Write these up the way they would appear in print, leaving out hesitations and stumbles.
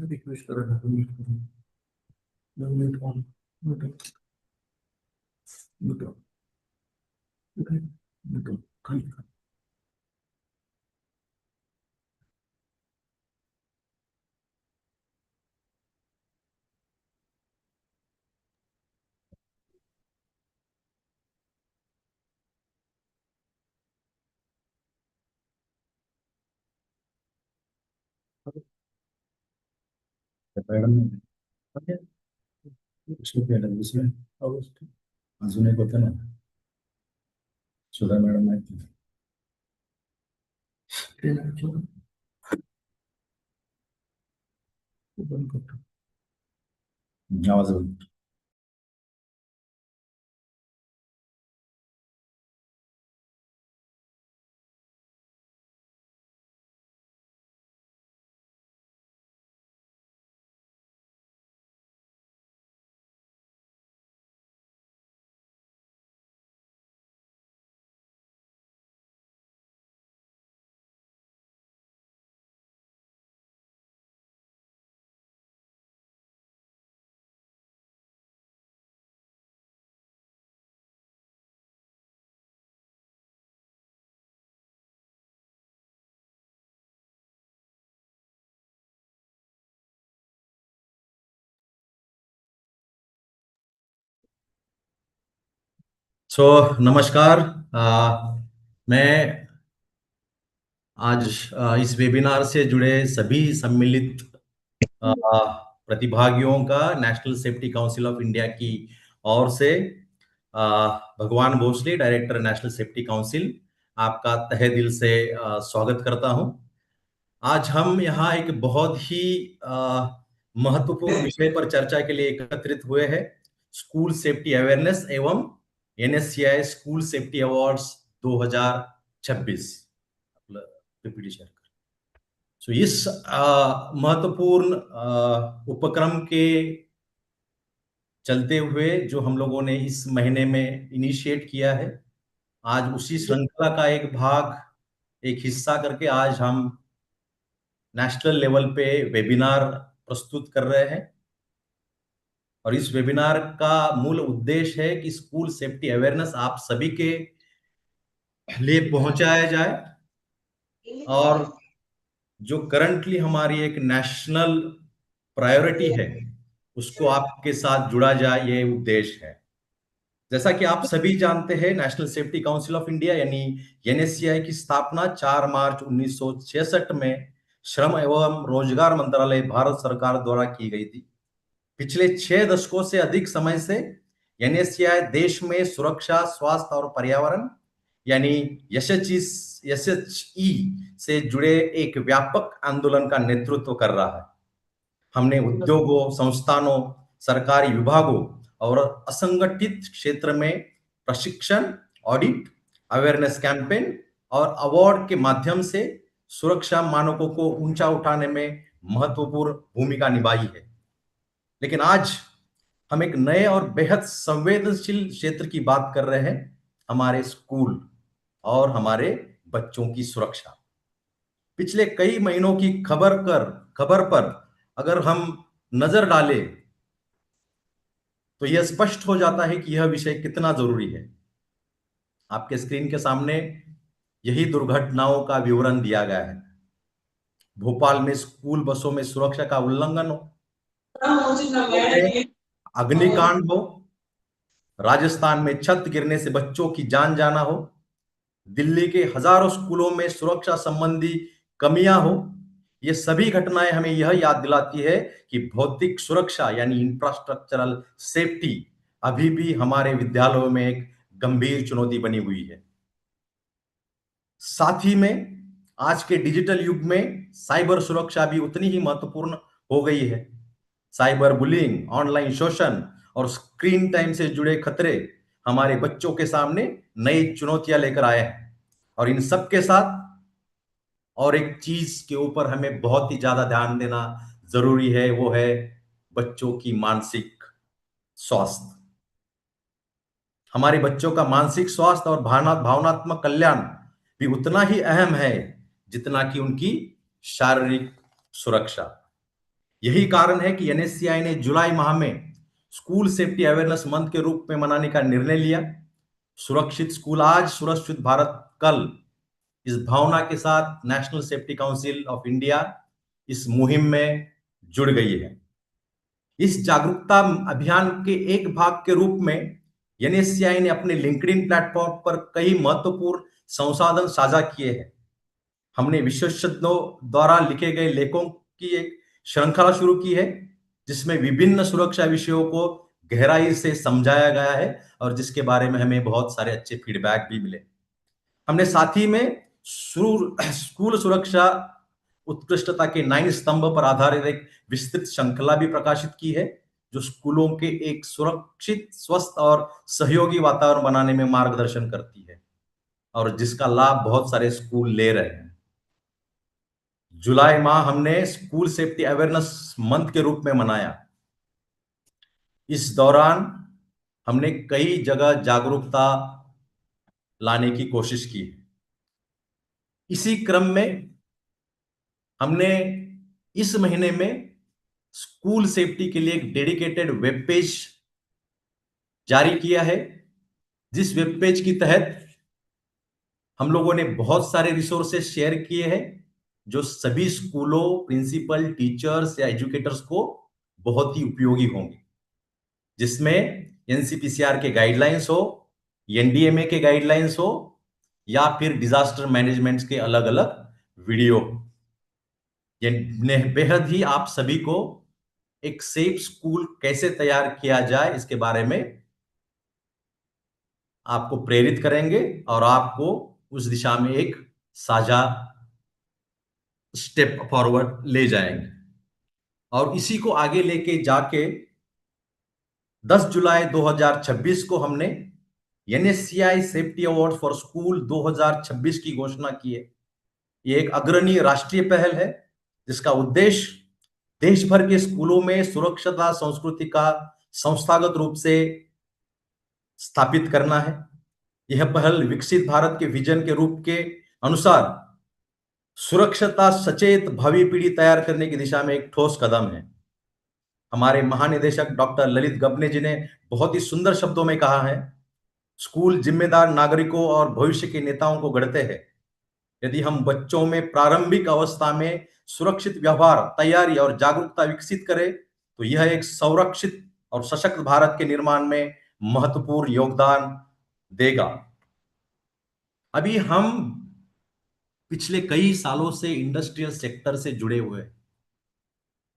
Request कर रहा था mute on mute mute mute खाली मॅडम दुसरे अजून एक होतं ना सुधा मॅडम माहिती बंद करतो आवाज नमस्कार। मैं आज इस वेबिनार से जुड़े सभी सम्मिलित प्रतिभागियों का National Safety Council of India की ओर से अ, Bhagwan Bhosale, director National Safety Council, आपका तहे दिल से स्वागत करता हूं। आज हम यहाँ एक बहुत ही महत्वपूर्ण विषय पर चर्चा के लिए एकत्रित हुए हैं। स्कूल सेफ्टी अवेयरनेस एवं NSCI school safety awards 2026 PPT share कर। सो इस महत्वपूर्ण उपक्रम के चलते हुए जो हम लोगों ने इस महीने में इनिशिएट किया है, आज उसी श्रृंखला का एक भाग, एक हिस्सा करके आज हम नेशनल लेवल पे वेबिनार प्रस्तुत कर रहे हैं। और इस वेबिनार का मूल उद्देश्य है कि स्कूल सेफ्टी अवेयरनेस आप सभी के लिए पहुंचाया जाए और जो करंटली हमारी एक नेशनल प्रायोरिटी है उसको आपके साथ जुड़ा जाए, ये उद्देश्य है। जैसा कि आप सभी जानते हैं, national Safety Council of India यानी एनएससीआई की स्थापना 4 मार्च 1966 में श्रम एवं रोजगार मंत्रालय, भारत सरकार द्वारा की गई थी। पिछले 6 दशकों से अधिक समय से एनएससीआई देश में सुरक्षा, स्वास्थ्य और पर्यावरण यानी एसएचई से जुड़े एक व्यापक आंदोलन का नेतृत्व कर रहा है। हमने उद्योगों, संस्थानों, सरकारी विभागों और असंगठित क्षेत्र में प्रशिक्षण, ऑडिट, अवेयरनेस कैंपेन और अवार्ड के माध्यम से सुरक्षा मानकों को ऊंचा उठाने में महत्वपूर्ण भूमिका निभाई है। लेकिन आज हम एक नए और बेहद संवेदनशील क्षेत्र की बात कर रहे हैं, हमारे स्कूल और हमारे बच्चों की सुरक्षा। पिछले कई महीनों की खबर पर अगर हम नजर डालें तो यह स्पष्ट हो जाता है कि यह विषय कितना जरूरी है। आपके स्क्रीन के सामने यही दुर्घटनाओं का विवरण दिया गया है। भोपाल में स्कूल बसों में सुरक्षा का उल्लंघन हो, स्कूलों में अग्निकांड हो, राजस्थान में छत गिरने से बच्चों की जान जाना हो, दिल्ली के हजारों स्कूलों में सुरक्षा संबंधी कमियां हो, ये सभी घटनाएं हमें यह याद दिलाती है कि भौतिक सुरक्षा यानी इंफ्रास्ट्रक्चरल सेफ्टी अभी भी हमारे विद्यालयों में एक गंभीर चुनौती बनी हुई है। साथ ही में आज के डिजिटल युग में साइबर सुरक्षा भी उतनी ही महत्वपूर्ण हो गई है। साइबर बुलिंग, ऑनलाइन शोषण और स्क्रीन टाइम से जुड़े खतरे हमारे बच्चों के सामने नई चुनौतियां लेकर आए हैं। और इन सब के साथ और एक चीज के ऊपर हमें बहुत ही ज्यादा ध्यान देना जरूरी है, वो है बच्चों की मानसिक स्वास्थ्य। हमारे बच्चों का मानसिक स्वास्थ्य और भावनात्मक कल्याण भी उतना ही अहम है जितना कि उनकी शारीरिक सुरक्षा। यही कारण है कि एनएससीआई ने जुलाई माह में स्कूल सेफ्टी अवेयरनेस मंथ के रूप में मनाने का निर्णय लिया। सुरक्षित स्कूल आज, सुरक्षित भारत कल, इस भावना के साथ national Safety Council of India इस मुहिम में जुड़ गई है। इस जागरूकता अभियान के एक भाग के रूप में एनएससीआई ने अपने लिंक्डइन प्लेटफॉर्म पर कई महत्वपूर्ण संसाधन साझा किए हैं। हमने विशेषज्ञों द्वारा लिखे गए लेखों की एक श्रृंखला शुरू की है जिसमें विभिन्न सुरक्षा विषयों को गहराई से समझाया गया है और जिसके बारे में हमें बहुत सारे अच्छे फीडबैक भी मिले। हमने साथ ही में स्कूल सुरक्षा उत्कृष्टता के 9 स्तंभ पर आधारित एक विस्तृत श्रृंखला भी प्रकाशित की है जो स्कूलों के एक सुरक्षित, स्वस्थ और सहयोगी वातावरण बनाने में मार्गदर्शन करती है और जिसका लाभ बहुत सारे स्कूल ले रहे हैं। जुलाई माह हमने स्कूल सेफ्टी अवेयरनेस मंथ के रूप में मनाया। इस दौरान हमने कई जगह जागरूकता लाने की कोशिश की। इसी क्रम में हमने इस महीने में स्कूल सेफ्टी के लिए एक डेडिकेटेड वेब पेज जारी किया है, जिस वेब पेज की तहत हम लोगों ने बहुत सारे रिसोर्सेज शेयर किए हैं जो सभी स्कूलों, प्रिंसिपल, टीचर्स या एजुकेटर्स को बहुत ही उपयोगी होंगे, जिसमें एनसीपीसीआर के गाइडलाइंस हो, एनडीएमए के गाइडलाइंस हो या फिर डिजास्टर मैनेजमेंट के अलग अलग वीडियो। ये बेहद ही आप सभी को एक सेफ स्कूल कैसे तैयार किया जाए इसके बारे में आपको प्रेरित करेंगे और आपको उस दिशा में एक साझा स्टेप फॉरवर्ड ले जाएंगे। और इसी को आगे लेके जाके 10 जुलाई 2026 को हमने NSCI safety award for school 2026 की घोषणा की है। ये एक अग्रणी राष्ट्रीय पहल है जिसका उद्देश्य देश भर के स्कूलों में सुरक्षा संस्कृति का संस्थागत रूप से स्थापित करना है। यह पहल विकसित भारत के विजन के रूप के अनुसार सुरक्षता सचेत भावी पीढ़ी तैयार करने की दिशा में एक ठोस कदम है। हमारे महानिदेशक डॉक्टर ललित गबने जी ने बहुत ही सुंदर शब्दों में कहा है, स्कूल जिम्मेदार नागरिकों और भविष्य के नेताओं को गढ़ते हैं। यदि हम बच्चों में प्रारंभिक अवस्था में सुरक्षित व्यवहार, तैयारी और जागरूकता विकसित करें तो यह एक संरक्षित और सशक्त भारत के निर्माण में महत्वपूर्ण योगदान देगा। अभी हम पिछले कई सालों से इंडस्ट्रियल सेक्टर से जुड़े हुए हैं,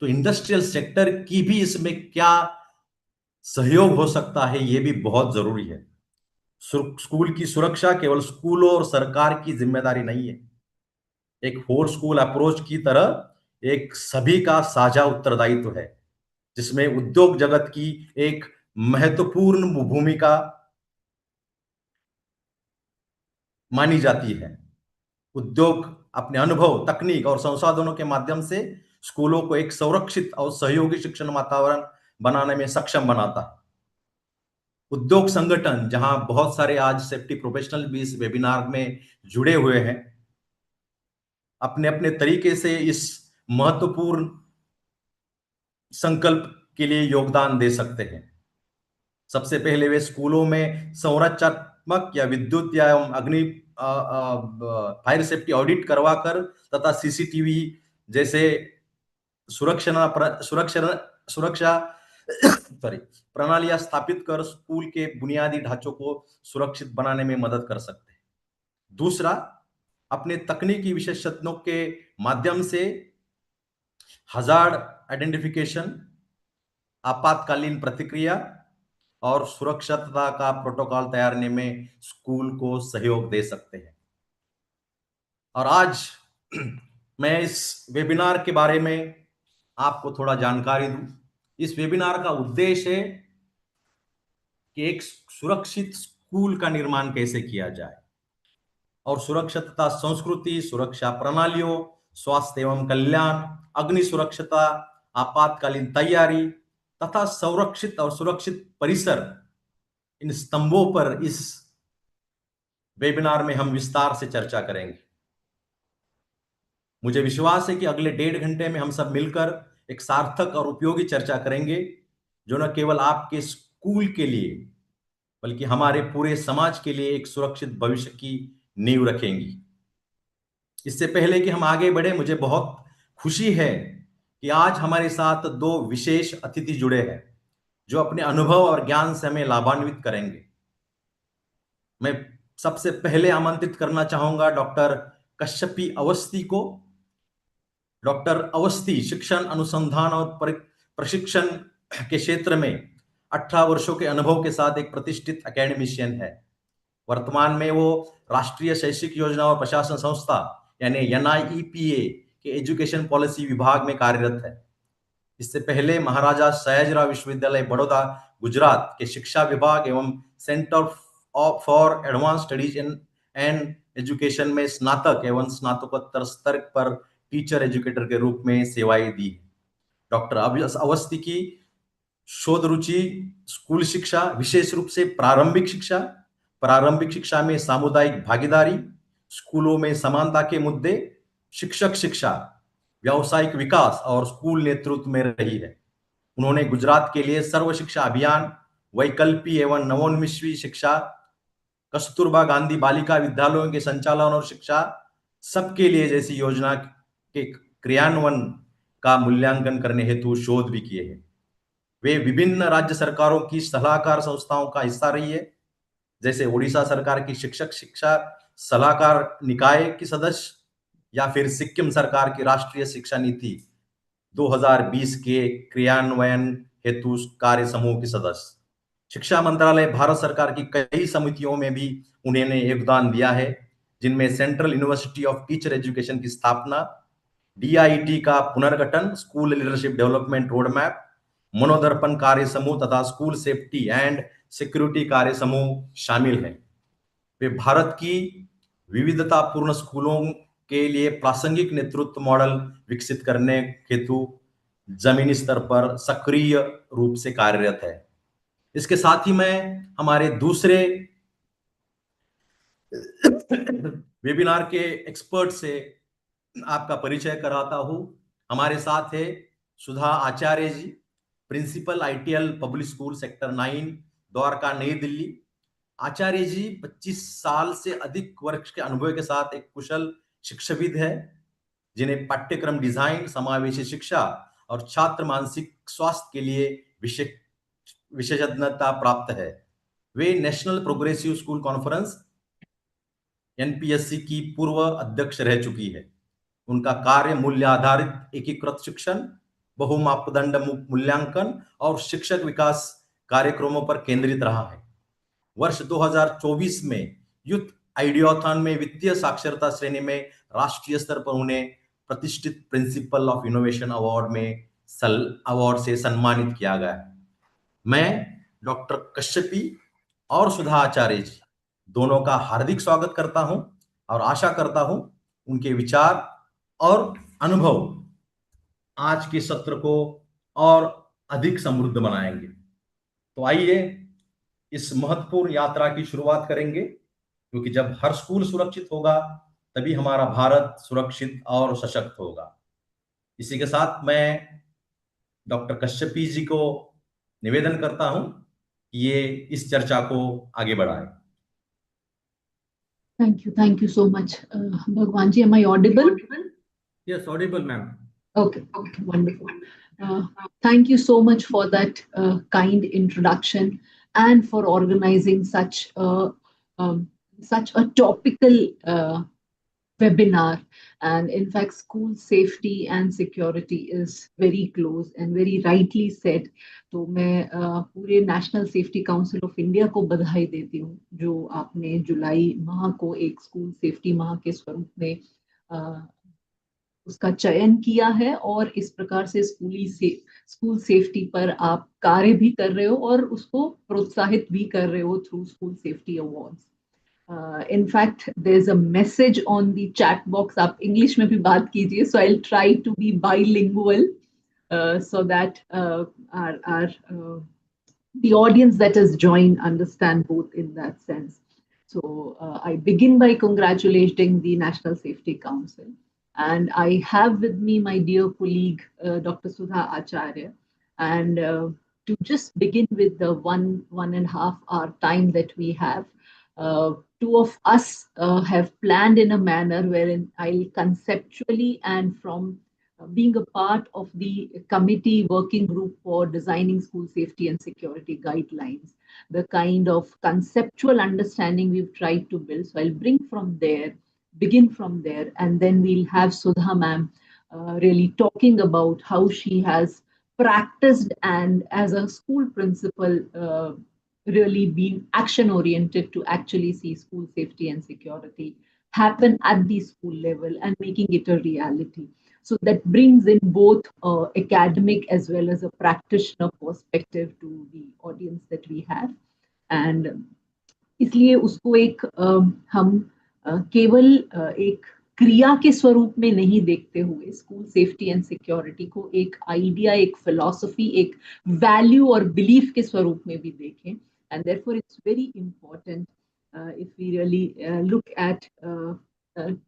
तो इंडस्ट्रियल सेक्टर की भी इसमें क्या सहयोग हो सकता है यह भी बहुत जरूरी है। स्कूल की सुरक्षा केवल स्कूलों और सरकार की जिम्मेदारी नहीं है, एक होल स्कूल अप्रोच की तरह एक सभी का साझा उत्तरदायित्व है जिसमें उद्योग जगत की एक महत्वपूर्ण भूमिका मानी जाती है। उद्योग अपने अनुभव, तकनीक और संसाधनों के माध्यम से स्कूलों को एक संरक्षित और सहयोगी शिक्षण वातावरण बनाने में सक्षम बनाता है। उद्योग संगठन, जहां बहुत सारे आज सेफ्टी प्रोफेशनल भी इस वेबिनार में जुड़े हुए हैं, अपने अपने तरीके से इस महत्वपूर्ण संकल्प के लिए योगदान दे सकते हैं। सबसे पहले वे स्कूलों में संरचनात्मक या विद्युत या अग्नि फायर सेफ्टी ऑडिट करवा कर तथा सीसीटीवी जैसे सुरक्षा सुरक्षा सुरक्षा सॉरी प्रणालियां स्थापित कर स्कूल के बुनियादी ढांचों को सुरक्षित बनाने में मदद कर सकते हैं। दूसरा, अपने तकनीकी विशेषज्ञों के माध्यम से हजार्ड आइडेंटिफिकेशन, आपातकालीन प्रतिक्रिया और सुरक्षितता का प्रोटोकॉल तैयारने में स्कूल को सहयोग दे सकते हैं। और आज मैं इस वेबिनार के बारे में आपको थोड़ा जानकारी दूं। इस वेबिनार का उद्देश्य है कि एक सुरक्षित स्कूल का निर्माण कैसे किया जाए और सुरक्षितता संस्कृति, सुरक्षा प्रणालियों, स्वास्थ्य एवं कल्याण, अग्नि सुरक्षता, आपातकालीन तैयारी तथा संरक्षित और सुरक्षित परिसर, इन स्तंभों पर इस वेबिनार में हम विस्तार से चर्चा करेंगे। मुझे विश्वास है कि अगले 1.5 घंटे में हम सब मिलकर एक सार्थक और उपयोगी चर्चा करेंगे, जो न केवल आपके स्कूल के लिए बल्कि हमारे पूरे समाज के लिए एक सुरक्षित भविष्य की नींव रखेंगी। इससे पहले कि हम आगे बढ़े, मुझे बहुत खुशी है कि आज हमारे साथ दो विशेष अतिथि जुड़े हैं, जो अपने अनुभव और ज्ञान से हमें लाभान्वित करेंगे। मैं सबसे पहले आमंत्रित करना चाहूंगा डॉक्टर कश्यपी अवस्थी को। डॉक्टर अवस्थी शिक्षण अनुसंधान और प्रशिक्षण के क्षेत्र में 18 वर्षों के अनुभव के साथ एक प्रतिष्ठित एकेडमिशियन है। वर्तमान में वो राष्ट्रीय शैक्षिक योजना और प्रशासन संस्था यानी NIEPA के एजुकेशन पॉलिसी विभाग में कार्यरत है। इससे पहले महाराजा सयाजीराव विश्वविद्यालय बड़ौदा गुजरात के शिक्षा विभाग एवं centre for advance studies in and education में स्नातक एवं स्नातकोत्तर स्तर पर टीचर एजुकेटर के रूप में सेवाएं दी। डॉक्टर अवस्थी की शोध रुचि स्कूल शिक्षा, विशेष रूप से प्रारंभिक शिक्षा में सामुदायिक भागीदारी, स्कूलों में समानता के मुद्दे, शिक्षक शिक्षा, व्यावसायिक विकास और स्कूल नेतृत्व में रही है। उन्होंने गुजरात के लिए सर्व शिक्षा अभियान, वैकल्पिक एवं नवोन्मेषी शिक्षा, कस्तूरबा गांधी बालिका विद्यालयों के संचालन और शिक्षा सबके लिए जैसी योजना के क्रियान्वयन का मूल्यांकन करने हेतु शोध भी किए हैं। वे विभिन्न राज्य सरकारों की सलाहकार संस्थाओं का हिस्सा रही है, जैसे उड़ीसा सरकार की शिक्षक शिक्षा सलाहकार निकाय की सदस्य या फिर सिक्किम सरकार की राष्ट्रीय शिक्षा नीति 2020 के क्रियान्वयन हेतु कार्य समूह की सदस्य। शिक्षा मंत्रालय भारत सरकार की कई समितियों में भी उन्होंने योगदान दिया है, जिनमें central university of teacher education की स्थापना, DIT का पुनर्गठन, school leadership development road map, Manodarpan कार्य समूह तथा स्कूल सेफ्टी एंड सिक्योरिटी कार्य समूह शामिल हैं। वे भारत की विविधतापूर्ण स्कूलों के लिए प्रासंगिक नेतृत्व मॉडल विकसित करने हेतु जमीनी स्तर पर सक्रिय रूप से कार्यरत है। इसके साथ ही मैं हमारे दूसरे वेबिनार के एक्सपर्ट से आपका परिचय कराता हूं। हमारे साथ है Sudha Acharya ji, principal ITL public school sector 9 Dwarka Nai Delhi. आचार्य जी 25 साल से अधिक वर्ष के अनुभव के साथ एक कुशल शिक्षाविद है, जिन्हें पाठ्यक्रम डिजाइन, समावेशी शिक्षा और छात्र मानसिक स्वास्थ्य के लिए विशेषज्ञता प्राप्त है। वे national progressive school conference NPSC की पूर्व अध्यक्ष रह चुकी है। उनका कार्य मूल्य आधारित एकीकृत शिक्षण, बहुमापदंड मूल्यांकन और शिक्षक विकास कार्यक्रमों पर केंद्रित रहा है। वर्ष 2024 में यूथ आइडियाथॉन में वित्तीय साक्षरता श्रेणी में राष्ट्रीय स्तर पर उन्हें प्रतिष्ठित प्रिंसिपल ऑफ इनोवेशन अवार्ड से सम्मानित किया गया है। मैं डॉक्टर कश्यपी और सुधा आचार्य जी दोनों का हार्दिक स्वागत करता हूं और आशा करता हूं उनके विचार और अनुभव आज के सत्र को और अधिक समृद्ध बनाएंगे। तो आइए इस महत्वपूर्ण यात्रा की शुरुआत करेंगे, क्योंकि जब हर स्कूल सुरक्षित होगा तभी हमारा भारत सुरक्षित और सशक्त होगा। इसी के साथ मैं डॉक्टर कश्यपी जी को निवेदन करता हूं कि ये इस चर्चा को आगे बढ़ाएं। Thank you so much. Bhagwan ji, am I audible? Yes, audible, ma'am. Okay, wonderful. Uh, Thank you so much for that kind introduction and for organizing um, such a topical webinar. And in fact, school safety and security is very close and very rightly said. तो मैं पूरे national Safety Council of India को बधाई देती हूँ जो आपने जुलाई माह को एक स्कूल सेफ्टी माह के स्वरूप में उसका चयन किया है और इस प्रकार से स्कूल सेफ्टी पर आप कार्य भी कर रहे हो और उसको प्रोत्साहित भी कर रहे हो through school safety awards. In fact, there's a message on the chat box. आप इंग्लिश में भी बात कीजिए, so I'll try to be bilingual so that the audience that has joined understand both in that sense. So I begin by congratulating the National Safety Council. And I have with me my dear colleague, Dr. Sudha Acharya. And to just begin with the 1.5 hour time that we have, two of us have planned in a manner wherein I'll conceptually and from being a part of the committee working group for designing school safety and security guidelines, the kind of conceptual understanding we've tried to build. So I'll begin from there, and then we'll have Sudha ma'am really talking about how she has practiced and as a school principal really been action oriented to actually see school safety and security happen at the school level and making it a reality. So that brings in both academic as well as a practitioner perspective to the audience that we have. And इसलिए उसको एक हम केवल एक क्रिया के स्वरूप में नहीं देखते हुए स्कूल सेफ्टी एंड सिक्योरिटी को एक आइडिया, एक फिलॉसफी, एक वैल्यू और बिलीफ के स्वरूप में भी देखें. And therefore it's very important if we really look at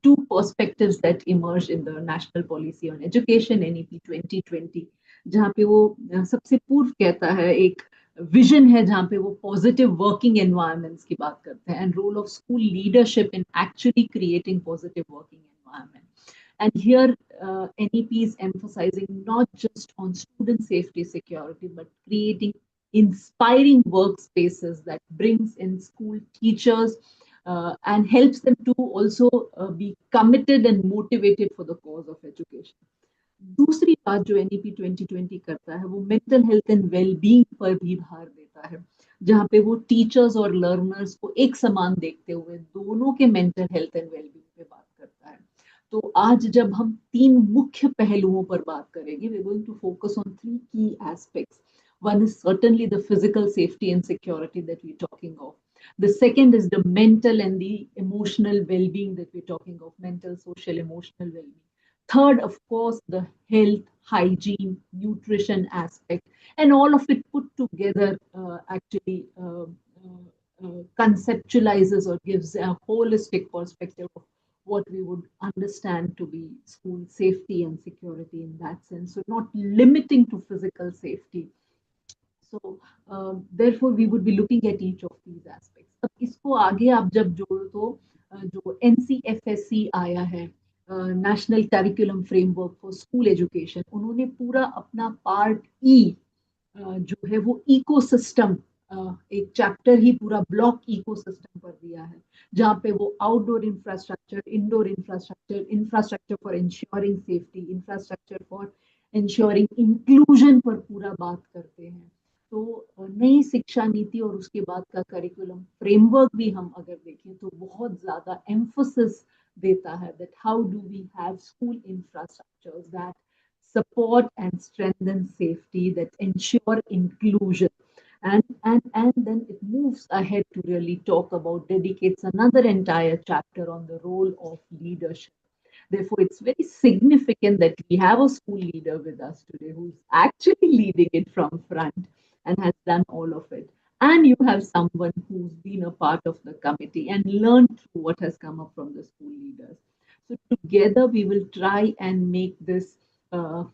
two perspectives that emerged in the National Policy on Education NEP 2020, जहाँ पे वो सबसे पूर्व कहता है एक विजन है जहाँ पे वो पॉजिटिव वर्किंग एनवायरनमेंट्स की बात करते हैं and role of school leadership in actually creating positive working environment. And here, NEP is emphasizing not just on student safety security, but creating inspiring workspaces that brings in school teachers and helps them to also be committed and motivated for the cause of education. दूसरी बात जो NEP 2020 करता है वो mental health and wellbeing पर भी भार देता है, जहाँ पे वो टीचर्स और लर्नर्स को एक समान देखते हुए दोनों के मेंटल हेल्थ एंड वेलबींग पे बात करता है. तो आज जब हम तीन मुख्य पहलुओं पर बात करेंगे, we are going to focus on three key aspects. One is certainly the physical safety and security that we're talking of. The second is the mental and the emotional well-being that we're talking of, mental, social, emotional well-being. Third, of course, the health, hygiene, nutrition aspect, and all of it put together actually conceptualizes or gives a holistic perspective of what we would understand to be school safety and security in that sense. So not limiting to physical safety. So therefore we would be looking at each of these aspects. अब इसको आगे आप जब जोड़ो तो जो NCFSC आया है, national curriculum framework for school education, उन्होंने पूरा अपना पार्ट ई जो है वो इकोसिस्टम, एक चैप्टर ही पूरा ब्लॉक इकोसिस्टम पर दिया है, जहाँ पे वो outdoor infrastructure, indoor infrastructure, infrastructure for ensuring safety, infrastructure for ensuring inclusion पर पूरा बात करते हैं. तो नई शिक्षा नीति और उसके बाद का करिकुलम फ्रेमवर्क भी हम अगर देखें तो बहुत ज्यादा एम्फोसिस देता है that how do we have school infrastructures that support and strengthen safety, that ensure inclusion, and then it moves ahead to really talk about, dedicates another entire chapter on the role of leadership. Therefore, it's very significant that we have a school leader with us today who's actually leading it from front and has done all of it. and you have someone who's been a part of the committee and learned through what has come up from the school leaders. So together we will try and make this uh,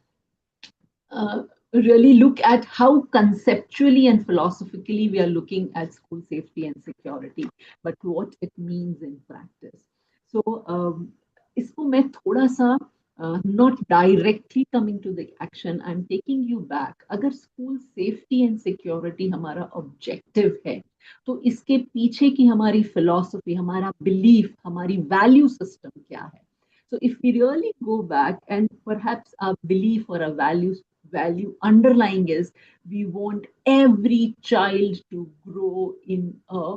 really look at how conceptually and philosophically we are looking at school safety and security, but what it means in practice. So इसको मैं थोड़ा सा not directly coming to the action, I'm taking you back. अगर school safety and security हमारा objective है, तो इसके पीछे की हमारी philosophy, हमारा belief, हमारी value system क्या है? So if we really go back and perhaps our belief or a value underlying is we want every child to grow in a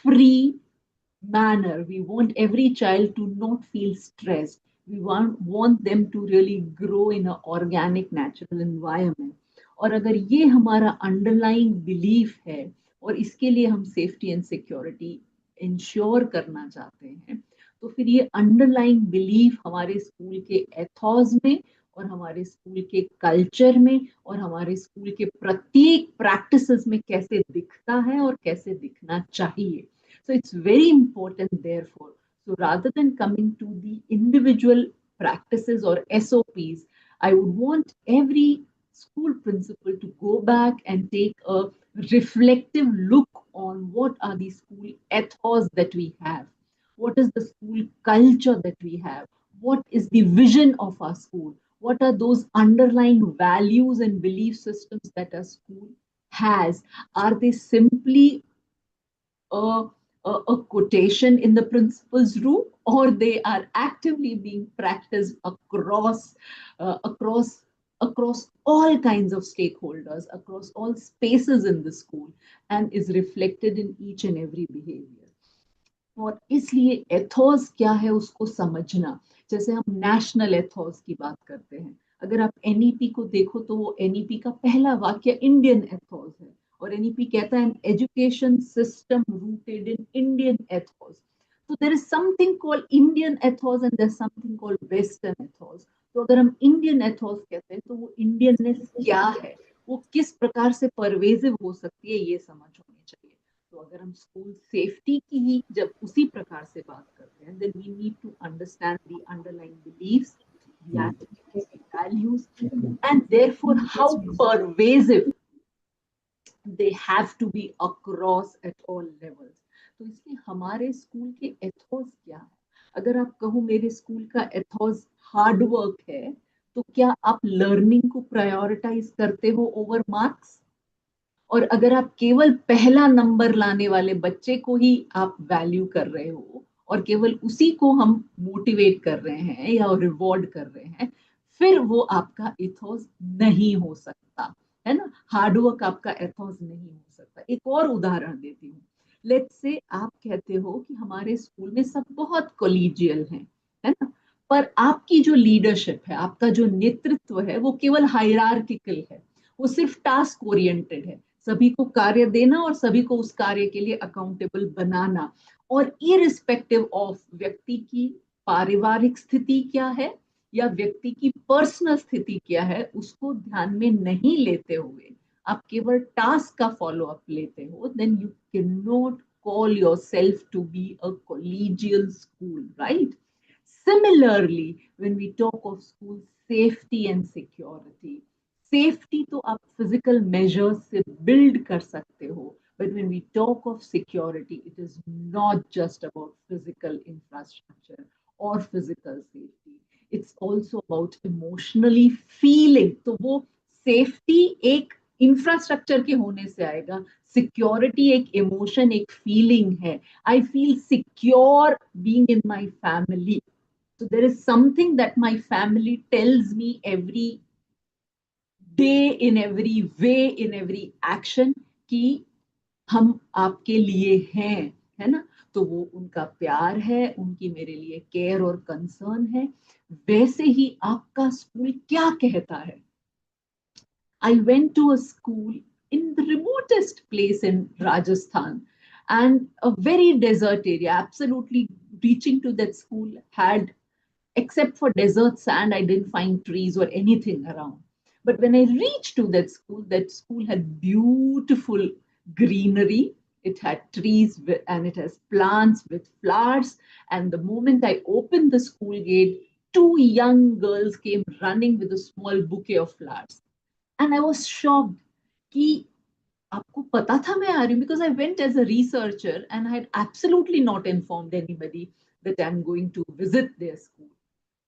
free manner. We want every child to not feel stressed. We want them to really grow in an organic, natural environment. और अगर ये हमारा underlying belief है और इसके लिए हम safety and security ensure करना चाहते हैं, तो फिर ये अंडरलाइंग बिलीफ हमारे स्कूल के एथॉस में और हमारे स्कूल के कल्चर में और हमारे स्कूल के प्रत्येक प्रैक्टिसेस में कैसे दिखता है और कैसे दिखना चाहिए. So it's very important, therefore. So rather than coming to the individual practices or SOPs, I would want every school principal to go back and take a reflective look on what are the school ethos that we have. What is the school culture that we have? What is the vision of our school? What are those underlying values and belief systems that a school has? Are they simply a, a quotation in the principal's room, or they are actively being practiced across across all kinds of stakeholders, across all spaces in the school, and is reflected in each and every behavior. और इसलिए Athos क्या है उसको समझना. जैसे हम national Athos की बात करते हैं, अगर आप एनईपी को देखो तो वो एनईपी का पहला वाक्य इंडियन एथोस है, और एनईपी कहता है education system rooted in Indian ethos. तो there is something called Indian ethos and there is something called western ethos. तो अगर हम इंडियन एथोस कहते हैं तो वो इंडियननेस क्या है, वो किस प्रकार से परवेजिव हो सकती है, ये समझ होनी चाहिए. तो अगर हम स्कूल सेफ्टी की ही जब उसी प्रकार से बात करते हैं, then we need to understand the underlying beliefs, the attitudes, the values, and therefore how pervasive they have to be across at all levels. तो इसलिए हमारे स्कूल के एथोस क्या है? अगर आप कहो मेरे स्कूल का एथोस हार्ड वर्क है, तो क्या आप लर्निंग को प्रायोरिटाइज करते हो ओवर मार्क्स? और अगर आप केवल पहला नंबर लाने वाले बच्चे को ही आप वैल्यू कर रहे हो और केवल उसी को हम मोटिवेट कर रहे हैं या रिवॉर्ड कर रहे हैं, फिर वो आपका इथोस नहीं हो सकता है ना. हार्डवर्क आपका एथोस नहीं हो सकता. एक और उदाहरण देती हूँ. लेट्स से आप कहते हो कि हमारे स्कूल में सब बहुत कोलिजियल हैं, है ना, पर आपकी जो लीडरशिप है, आपका जो नेतृत्व है, वो केवल हायरार्किकल है, वो सिर्फ टास्क ओरिएंटेड है, सभी को कार्य देना और सभी को उस कार्य के लिए अकाउंटेबल बनाना. और इरिस्पेक्टिव ऑफ व्यक्ति की पारिवारिक स्थिति क्या है या व्यक्ति की पर्सनल स्थिति क्या है, उसको ध्यान में नहीं लेते हुए आप केवल टास्क का फॉलो अप लेते हो, then you can not call yourself to be a collegial school, right? Similarly, when we talk of school safety and security, safety तो आप फिजिकल मेजर्स से बिल्ड कर सकते हो, but when we talk of security it is not just about physical infrastructure और physical safety, it's also about emotionally feeling. तो वो safety एक इंफ्रास्ट्रक्चर के होने से आएगा, सिक्योरिटी एक इमोशन, एक फीलिंग है. I feel secure being in my family. So there is something that my family tells me every day, in every way, in every action, कि हम आपके लिए हैं, है ना. तो वो उनका प्यार है, उनकी मेरे लिए केयर और कंसर्न है. वैसे ही आपका स्कूल क्या कहता है? I went to a school in the remotest place in Rajasthan, and a very desert area. Absolutely reaching to that school had, except for desert sand, I didn't find trees or anything around. But when I reached to that school had beautiful greenery, it had trees and it has plants with flowers. And the moment I opened the school gate, two young girls came running with a small bouquet of flowers. And I was shocked कि आपको पता था मैं आ रही हूँ, because I went as a researcher and I had absolutely not informed anybody that I'm going to visit their school.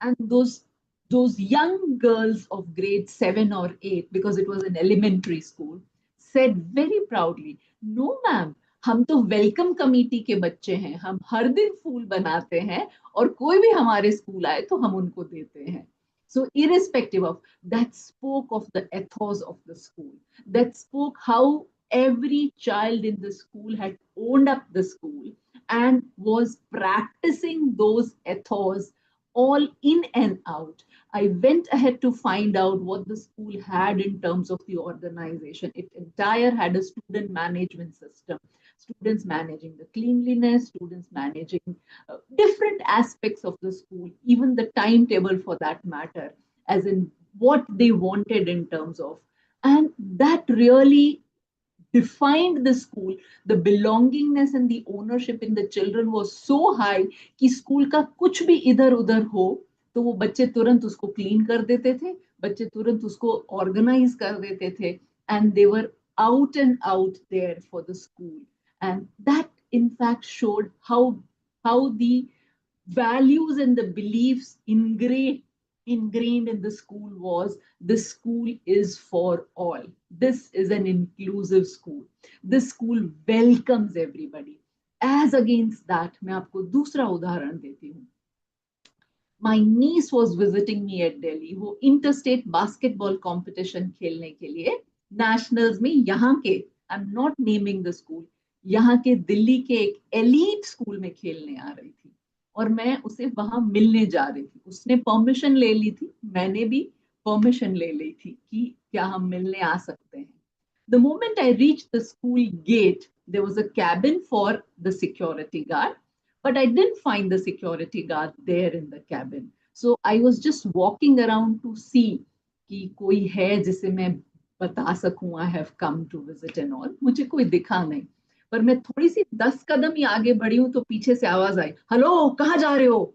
And those young girls of grade 7 or 8, because it was an elementary school, said very proudly, no ma'am, हम तो welcome committee के बच्चे हैं, हम हर दिन फूल बनाते हैं और कोई भी हमारे स्कूल आए तो हम उनको देते हैं. So irrespective of that, spoke of the ethos of the school, that spoke how every child in the school had owned up the school and was practicing those ethos all in and out. I went ahead to find out what the school had in terms of the organization. It entire had a student management system, students managing the cleanliness, students managing different aspects of the school, even the timetable for that matter, as in what they wanted in terms of. And that really defined the school. The belongingness and the ownership in the children was so high कि school का कुछ भी इधर उधर हो तो वो बच्चे तुरंत उसको क्लीन कर देते थे, बच्चे तुरंत उसको ऑर्गेनाइज कर देते थे. And they were out and out there for the school. And that in fact showed how the values and the beliefs ingrained in the school was, this school is for all. This is an inclusive school. This school welcomes everybody. As against that, मैं आपको दूसरा उदाहरण देती हूँ. My niece was visiting me at Delhi. वो interstate basketball competition खेलने के लिए nationals में यहाँ के, I'm not naming the school, यहाँ के दिल्ली के एक elite school में खेलने आ रही थी. और मैं उसे वहां मिलने जा रही थी. उसने परमिशन ले ली थी, मैंने भी परमिशन ले ली थी कि क्या हम मिलने आ सकते हैं. The moment I reached the school gate, there was a cabin for the security guard, but I didn't find the security guard there in the cabin. So I was just walking around to see कि कोई है जिसे मैं बता सकूं I have come to visit and all. मुझे कोई दिखा नहीं. पर मैं थोड़ी सी 10 कदम ही आगे बढ़ी हूं तो पीछे से आवाज आई, हेलो कहाँ जा रहे हो.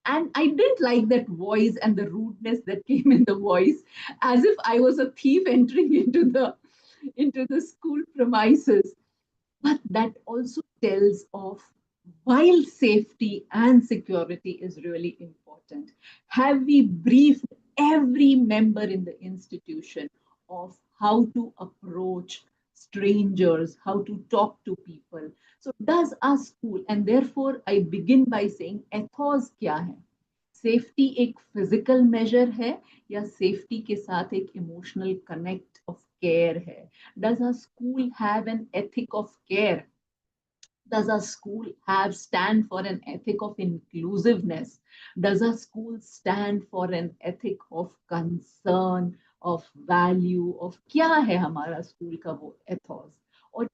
And I didn't like that voice and the rudeness that came in the voice, as if I was a thief entering into the school premises. But that also tells of, while safety and security is really important, have we briefed every member in the institution of how to approach strangers, how to talk to people. So does our school, and therefore I begin by saying ethos क्या है? Safety एक physical major है या safety के साथ एक emotional connect of care है? Does our school have an ethic of care? Does our school have stand for an ethic of inclusiveness? Does our school stand for an ethic of concern, of value, of क्या है हमारा school का वो ethos? और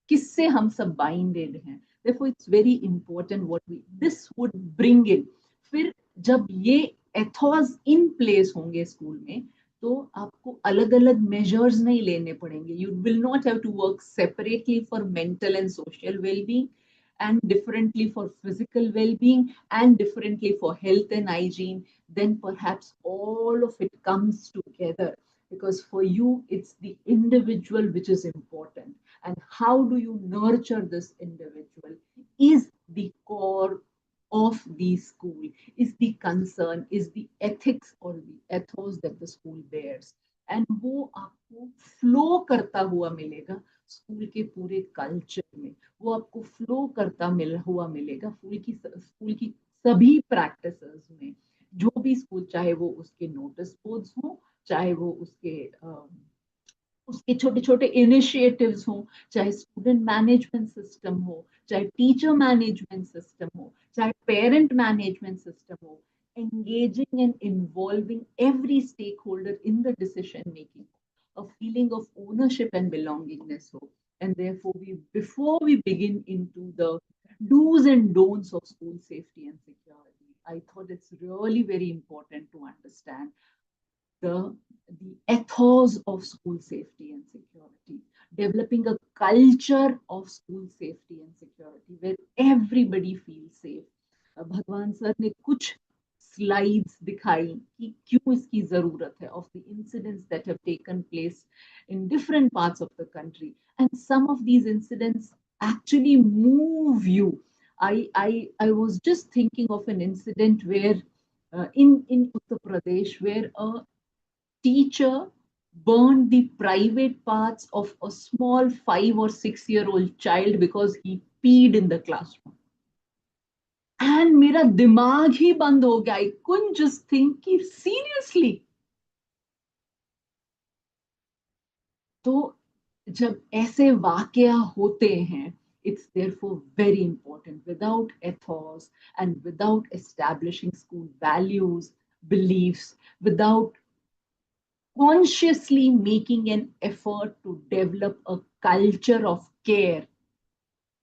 किससे हम सब binded हैं? Therefore, it's very important what this would bring in. फिर जब ये ethos in place होंगे स्कूल में, तो आपको अलग अलग मेजर्स नहीं लेने पड़ेंगे. You will not have to work separately for mental and social wellbeing and differently for physical well-being and differently for health and hygiene. Then perhaps all of it comes together, because for you it's the individual which is important, and how do you nurture this individual is the core of the school, is the concern, is the ethics or the ethos that the school bears. And वो आपको flow करता हुआ मिलेगा school के पूरे culture में. वो आपको फ्लो करता हुआ मिलेगा स्कूल की सभी प्रैक्टिसेस में. जो भी स्कूल, चाहे वो उसके नोटिस बोर्ड्स हो, चाहे वो उसके छोटे छोटे इनिशिएटिव्स हो, चाहे स्टूडेंट मैनेजमेंट सिस्टम हो, चाहे टीचर मैनेजमेंट सिस्टम हो, चाहे पेरेंट मैनेजमेंट सिस्टम हो, engaging and involving every stakeholder in the decision making, a feeling of ownership and belongingness. And therefore, before we begin into the do's and don'ts of school safety and security, I thought it's really very important to understand the ethos of school safety and security, developing a culture of school safety and security where everybody feels safe. भगवान sir ने कुछ slides दिखाई कि क्यों इसकी जरूरत है, of the incidents that have taken place in different parts of the country, and some of these incidents actually move you. I was just thinking of an incident where in Uttar Pradesh, where a teacher burned the private parts of a small 5 or 6 year old child because he peed in the classroom. And मेरा दिमाग ही बंद हो गया. I couldn't just think कि seriously. तो जब ऐसे वाकया होते हैं, it's therefore very important. Without ethos and without establishing school values, beliefs, without consciously making an effort to develop a culture of care,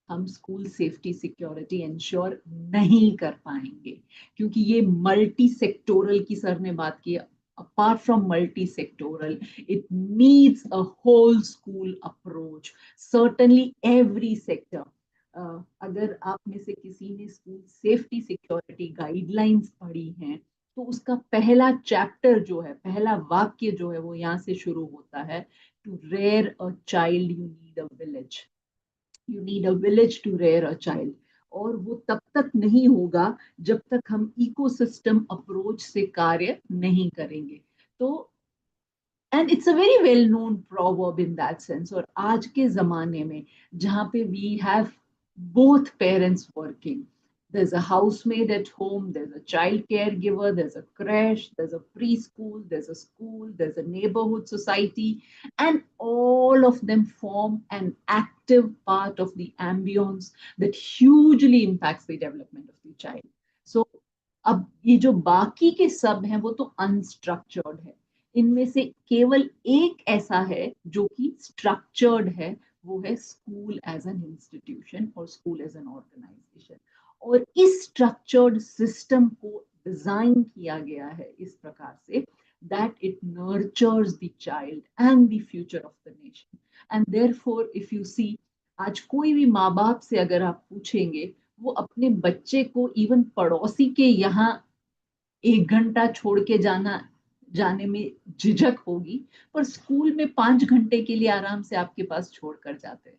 हम स्कूल सेफ्टी सिक्योरिटी इंश्योर नहीं कर पाएंगे. क्योंकि ये मल्टी सेक्टोरल की सर ने बात की. Apart from multi-sectoral, it needs a whole school approach. Certainly every sector. अगर आप में से किसी ने स्कूल सेफ्टी सिक्योरिटी गाइडलाइंस पढ़ी हैं, तो उसका पहला चैप्टर जो है, पहला वाक्य जो है, वो यहाँ से शुरू होता है. To rear a child you need a village. You need a village to rear a child. और वो तब तक नहीं होगा जब तक हम इकोसिस्टम अप्रोच से कार्य नहीं करेंगे. तो and it's a very well known proverb in that sense. और आज के जमाने में जहाँ पे we have both parents working, there's a housemaid at home, there's a child caregiver, there's a creche, there's a preschool, there's a school, there's a neighborhood society, and all of them form an active part of the ambience that hugely impacts the development of the child. So अब ये जो बाकी के सब हैं वो तो unstructured है. इनमें से केवल एक ऐसा है जो कि स्ट्रक्चर्ड है, वो है स्कूल एज एन इंस्टीट्यूशन और स्कूल एज एन ऑर्गेनाइजेशन. और इस स्ट्रक्चर्ड सिस्टम को डिजाइन किया गया है इस प्रकार से that it nurtures the child and the future of the nation. And therefore, if you see, आज कोई भी माँ बाप से अगर आप पूछेंगे, वो अपने बच्चे को इवन पड़ोसी के यहाँ 1 घंटा छोड़ के जाने में झिझक होगी, पर स्कूल में 5 घंटे के लिए आराम से आपके पास छोड़ कर जाते हैं.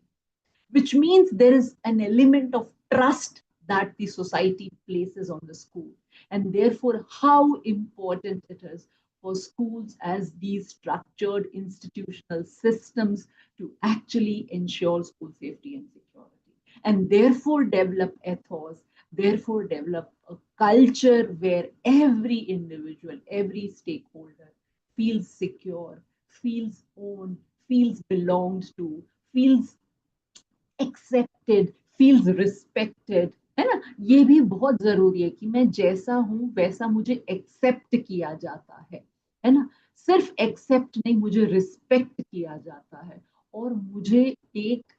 Which means there is an element of trust that the society places on the school. And therefore, how important it is for schools as these structured institutional systems to actually ensure school safety and security. And therefore, develop ethos, therefore, develop a culture where every individual, every stakeholder feels secure, feels owned, feels belonged to, feels accepted, feels respected. है ना. ये भी बहुत जरूरी है कि मैं जैसा हूं वैसा मुझे एक्सेप्ट किया जाता है ना. सिर्फ एक्सेप्ट नहीं, मुझे रिस्पेक्ट किया जाता है और मुझे एक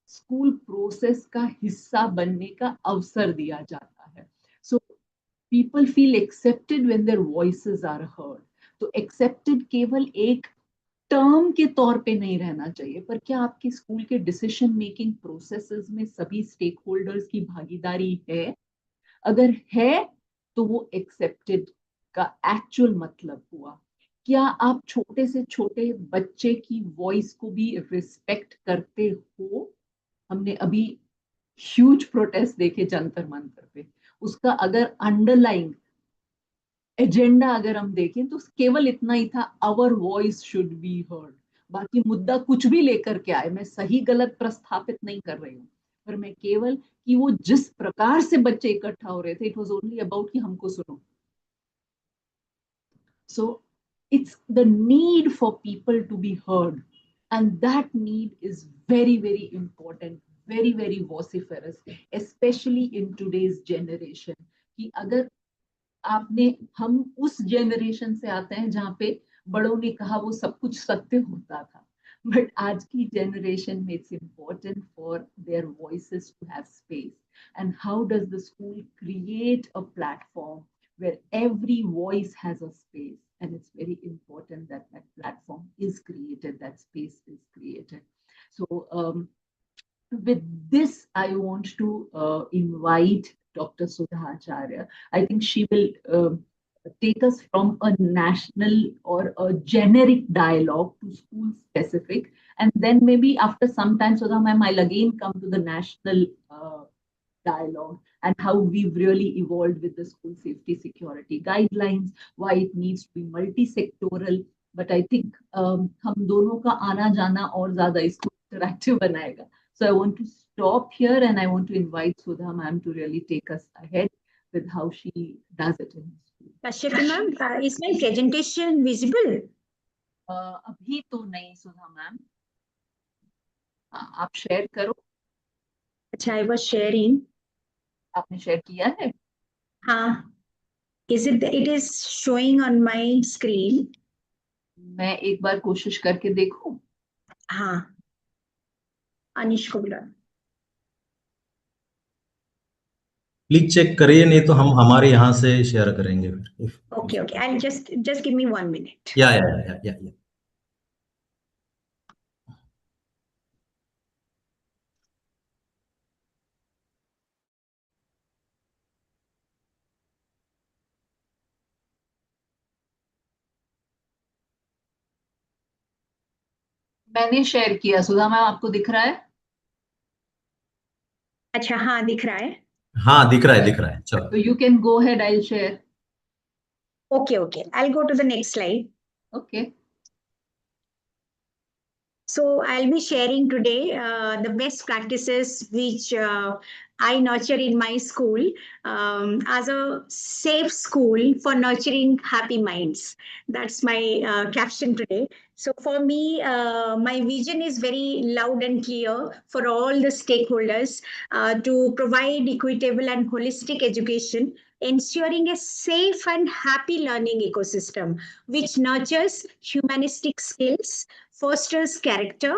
स्कूल प्रोसेस का हिस्सा बनने का अवसर दिया जाता है. So people feel accepted when their voices are heard. तो एक्सेप्टेड केवल एक टर्म के तौर पे नहीं रहना चाहिए, पर क्या आपके स्कूल के डिसीजन मेकिंग प्रोसेसेस में सभी स्टेक होल्डर्स की भागीदारी है? अगर है तो वो एक्सेप्टेड का एक्चुअल मतलब हुआ. क्या आप छोटे से छोटे बच्चे की वॉइस को भी रिस्पेक्ट करते हो? हमने अभी ह्यूज प्रोटेस्ट देखे जंतर मंतर पे. उसका अगर अंडरलाइंग एजेंडा अगर हम देखें तो केवल इतना ही था, our voice should be heard. बाकी मुद्दा कुछ भी लेकर के आए, मैं सही गलत प्रस्थापित नहीं कर रही हूँ, पर मैं केवल कि वो जिस प्रकार से बच्चे इकट्ठा हो रहे थे, इट वाज ओनली अबाउट कि हमको सुनो. So it's the need for people to be heard, and that need is very very important, very very vociferous, specially in today's generation. कि अगर आपने, हम उस जनरेशन से आते हैं जहाँ पे बड़ों ने कहा वो सब कुछ सत्य होता था, बट आज की जनरेशन में it's important for their voices to have space. And how does the school create a platform where every voice has a space. And it's very important that that platform is created, that space is created. So with this, I want to invite Dr. Sudha Acharya. I think she will take us from a national or a generic dialogue to school specific. And then maybe after some time, Sudha ma'am, I'll again come to the national dialogue and how we've really evolved with the school safety security guidelines, why it needs to be multi-sectoral. But I think हम दोनों का आना जाना और ज़्यादा इसको interactive बनाएगा. So I want to stop here and I want to invite Sudha ma'am to really take us ahead with how she does it in school. Kashyapi ma'am, is my presentation visible? अभी तो नहीं सुधा ma'am, आप share करो. अच्छा, I was sharing. आपने share किया है? हाँ. It is showing on my screen. मैं एक बार कोशिश करके देखूं. हाँ. अनिश को बुला. प्लीज चेक करिए, नहीं तो हम हमारे यहाँ से शेयर करेंगे. Okay. I'll just give me 1 minute. या. मैंने शेयर किया. सुधा मैम, आपको दिख रहा है? अच्छा, हाँ दिख रहा है. हाँ दिख रहा है. चलो. So you can go ahead. I'll share. Okay. I'll go to the next slide. Okay. So I'll be sharing today the best practices which I nurture in my school as a safe school for nurturing happy minds. That's my caption today. So for me, my vision is very loud and clear for all the stakeholders to provide equitable and holistic education, ensuring a safe and happy learning ecosystem which nurtures humanistic skills, fosters character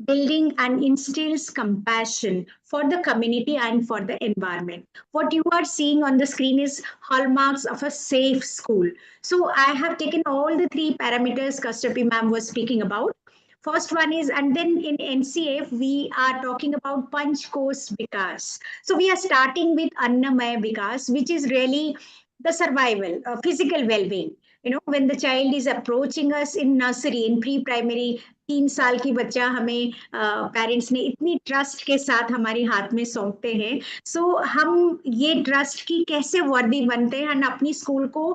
building, and instills compassion for the community and for the environment. What you are seeing on the screen is hallmarks of a safe school. So I have taken all the 3 parameters Kashyapi ma'am was speaking about. First one is, and then in NCF, we are talking about Panch Kos Vikas. So we are starting with Annamaya Vikas, which is really the survival, physical well-being. When the child is approaching us in nursery, in pre-primary, 3 साल की बच्चा हमें parents ने इतनी trust के साथ हमारे हाथ में सौंपते हैं. सो हम ये ट्रस्ट की कैसे वर्दी बनते हैं और अपनी स्कूल को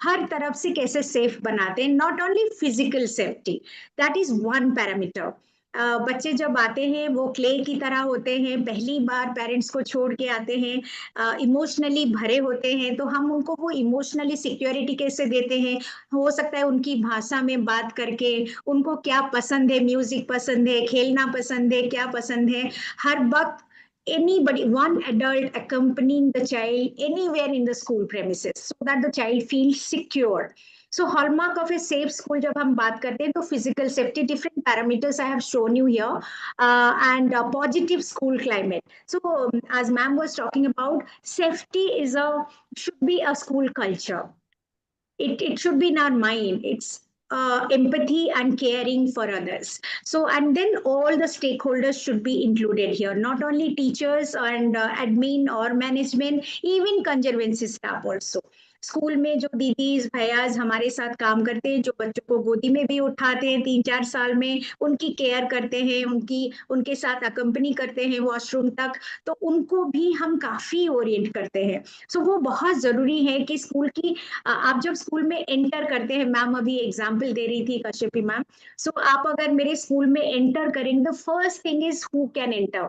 हर तरफ से कैसे सेफ बनाते हैं. Not only physical safety, that is 1 parameter. बच्चे जब आते हैं वो क्ले की तरह होते हैं, पहली बार पेरेंट्स को छोड़ के आते हैं, इमोशनली भरे होते हैं. तो हम उनको वो इमोशनली सिक्योरिटी कैसे देते हैं? हो सकता है उनकी भाषा में बात करके, उनको क्या पसंद है, म्यूजिक पसंद है, खेलना पसंद है, क्या पसंद है, हर वक्त anybody, one adult accompanying the child anywhere in the school premises so that the child feels secure. So hallmark of a safe school, जब हम बात करते हैं तो physical safety, different parameters I have shown you here, and positive school climate. So as ma'am was talking about, safety should be a school culture. It should be in our mind. It's empathy and caring for others. So, and then all the stakeholders should be included here, not only teachers and admin or management, even conservancy staff also. School में जो दीदीज भैयाज हमारे साथ काम करते हैं, जो बच्चों को गोदी में भी उठाते हैं 3-4 साल में, उनकी केयर करते हैं, उनके साथ अकम्पनी करते हैं वॉशरूम तक, तो उनको भी हम काफी ओरिएंट करते हैं. सो वो बहुत जरूरी है कि स्कूल की आप जब स्कूल में एंटर करते हैं, मैम अभी एग्जाम्पल दे रही थी कश्यपी मैम, सो आप अगर मेरे स्कूल में एंटर करेंगे, the first thing is who can enter.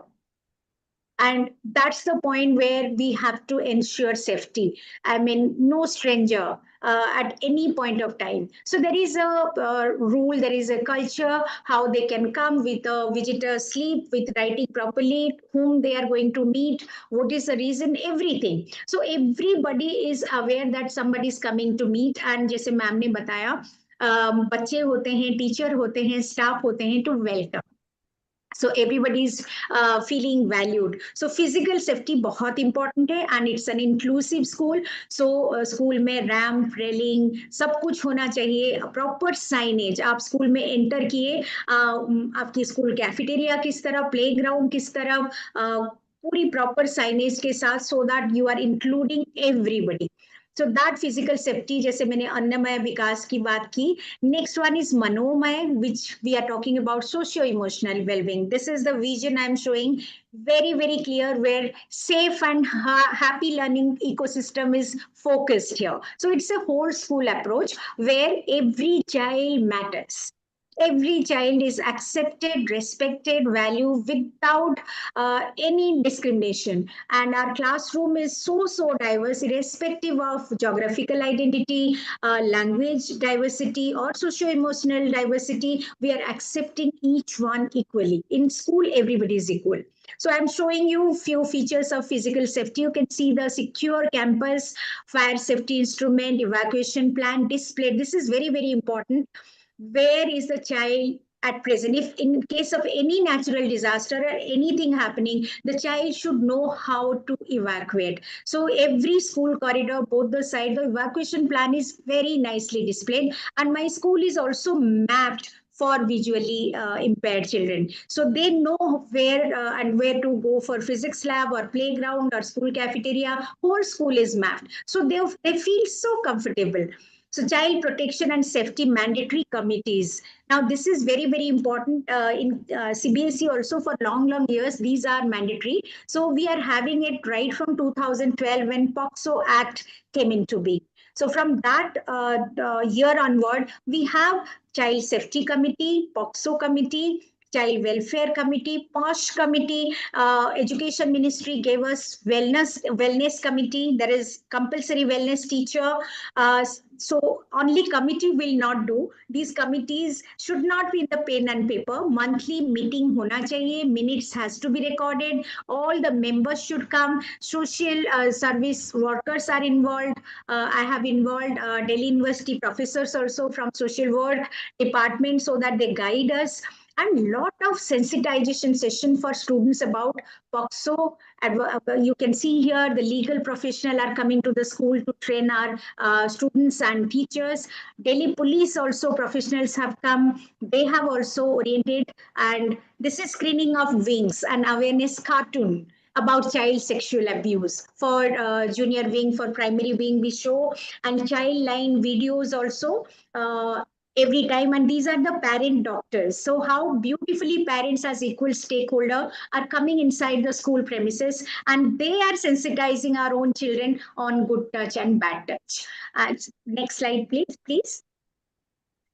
And that's the point where we have to ensure safety. I mean, no stranger at any point of time. So there is a rule, there is a culture, how they can come with a visitor slip, with writing properly, whom they are going to meet, what is the reason, everything. So everybody is aware that somebody is coming to meet. And जैसे ma'am ने बताया, बच्चे होते हैं, teacher होते हैं, staff होते हैं, to welcome. So everybody's feeling valued. So physical safety बहुत important है, and it's an inclusive school. So school में ramp, railing सब कुछ होना चाहिए. Proper signage. आप school में enter किए, आपकी school cafeteria किस तरह, playground किस तरह, पूरी proper signage के साथ, so that you are including everybody. So that physical safety, जैसे मैंने अन्नमय विकास की बात की. Next one is Manomay, which we are talking about socio-emotional well-being. This is the vision I'm showing very, very clear, where safe and happy learning ecosystem is focused here. So it's a whole school approach where every child matters. Every child is accepted, respected, valued without any discrimination. And our classroom is so diverse, irrespective of geographical identity, language diversity, or socio-emotional diversity. We are accepting each one equally. In school, everybody is equal. So I'm showing you few features of physical safety. You can see the secure campus, fire safety instrument, evacuation plan displayed. This is very, very important. Where is the child at present? If in case of any natural disaster or anything happening, the child should know how to evacuate. So every school corridor, both the side, the evacuation plan is very nicely displayed. And my school is also mapped for visually impaired children. So they know where and where to go for physics lab or playground or school cafeteria. Whole school is mapped. So they feel so comfortable. So child protection and safety mandatory committees. Now this is very, very important in CBSE also for long years. These are mandatory. So we are having it right from 2012 when POCSO Act came into being. So from that year onward, we have Child Safety Committee, POCSO Committee, Child Welfare Committee, POSH Committee. Education Ministry gave us Wellness Committee. There is compulsory wellness teacher. So only committee will not do. These committees should not be in the pen and paper. Monthly meeting hona chahiye. Minutes has to be recorded. All the members should come. Social service workers are involved. I have involved Delhi University professors also from social work department, so that they guide us. And lot of sensitization session for students about POCSO. You can see here the legal professional are coming to the school to train our students and teachers. Delhi police also professionals have come. They have also oriented. And this is screening of wings and awareness cartoon about child sexual abuse. For junior wing, for primary wing, we show, and child line videos also. Every time, and these are the parent doctors. So how beautifully parents as equal stakeholder are coming inside the school premises, and they are sensitizing our own children on good touch and bad touch. Next slide, please.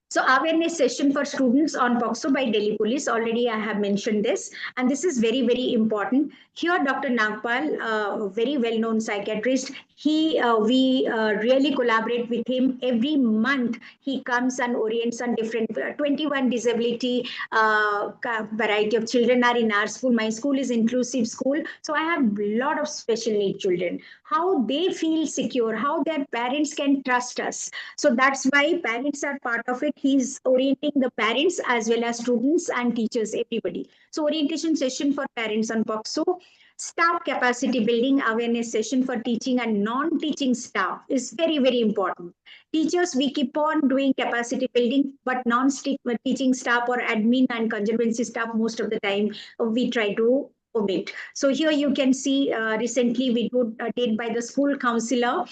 So awareness session for students on POCSO by Delhi Police. Already I have mentioned this, and this is very, very important. Here, Dr. Nagpal, a very well-known psychiatrist, we really collaborate with him. Every month, he comes and orients on different 21 disability variety of children are in our school. My school is inclusive school, so I have a lot of special need children. How they feel secure, how their parents can trust us. So that's why parents are part of it. He's orienting the parents as well as students and teachers, everybody. So orientation session for parents on POCSO. Staff capacity building awareness session for teaching and non-teaching staff is very, very important. Teachers, we keep on doing capacity building, but non-teaching staff or admin and conservancy staff, most of the time, we try to omit. So here you can see recently we did by the school counselor.